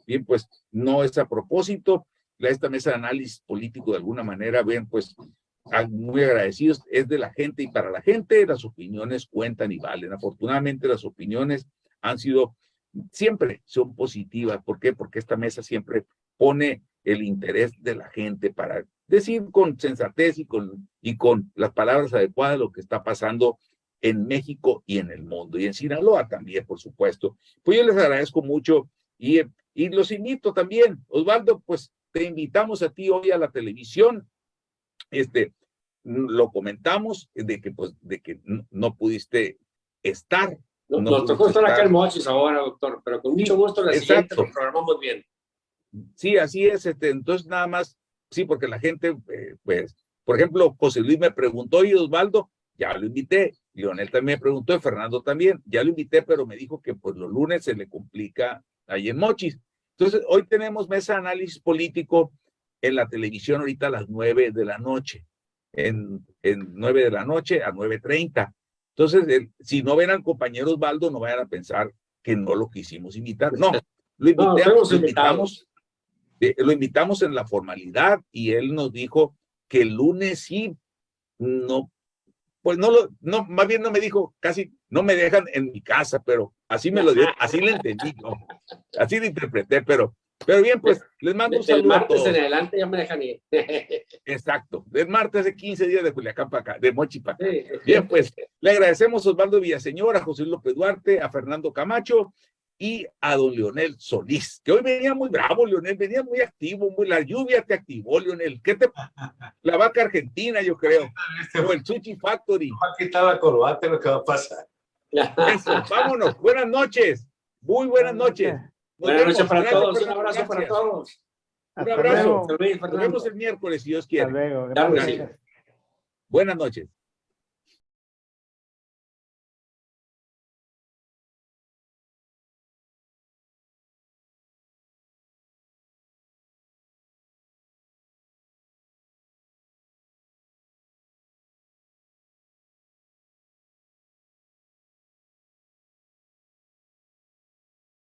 bien, pues no es a propósito. Esta mesa de análisis político de alguna manera, ven, pues muy agradecidos, es de la gente y para la gente las opiniones cuentan y valen. Afortunadamente las opiniones siempre son positivas. ¿Por qué? Porque esta mesa siempre pone el interés de la gente para decir con sensatez y con las palabras adecuadas lo que está pasando en México y en el mundo, y en Sinaloa también, por supuesto. Pues yo les agradezco mucho y los invito también. Osvaldo, pues te invitamos a ti hoy a la televisión. Lo comentamos de que no pudiste estar. Nos tocó estar acá en Mochis ahora, doctor, pero con mucho gusto la siguiente lo programamos bien. Sí, así es. Entonces, nada más, sí, porque la gente, pues, por ejemplo, José Luis me preguntó, y Osvaldo, ya lo invité. Leonel también me preguntó, y Fernando también, ya lo invité, pero me dijo que pues los lunes se le complica ahí en Mochis. Entonces, hoy tenemos mesa de análisis político en la televisión ahorita a las 9 de la noche, en 9 de la noche a 9:30. Entonces, si no ven al compañero Osvaldo, no vayan a pensar que no lo quisimos invitar. No, lo invitamos en la formalidad y él nos dijo que el lunes sí, no, pues no, más bien no me dijo, casi no me dejan en mi casa, pero así me lo dio, así le entendí, ¿no? Así lo interpreté, pero bien, pues les mando un saludo a todos. El martes en adelante ya me dejan ir. Exacto, del martes de 15 días de Culiacán para acá, de Mochi para acá. Sí. Bien, pues le agradecemos a Osvaldo Villaseñor, a José López Duarte, a Fernando Camacho y a don Leonel Solís, que hoy venía muy bravo, Leonel, venía muy activo, la lluvia te activó, Leonel. La vaca argentina, yo creo, o el Sushi Factory. Va a quitar la corbata, lo que va a pasar. Eso, vámonos, buenas noches, muy buenas noches. Buenas noches para todos, un abrazo para todos. Hasta abrazo. luego. José Luis, Nos Fernando. vemos el miércoles, si Dios Hasta quiere. luego. Claro que sí. Gracias. Buenas noches.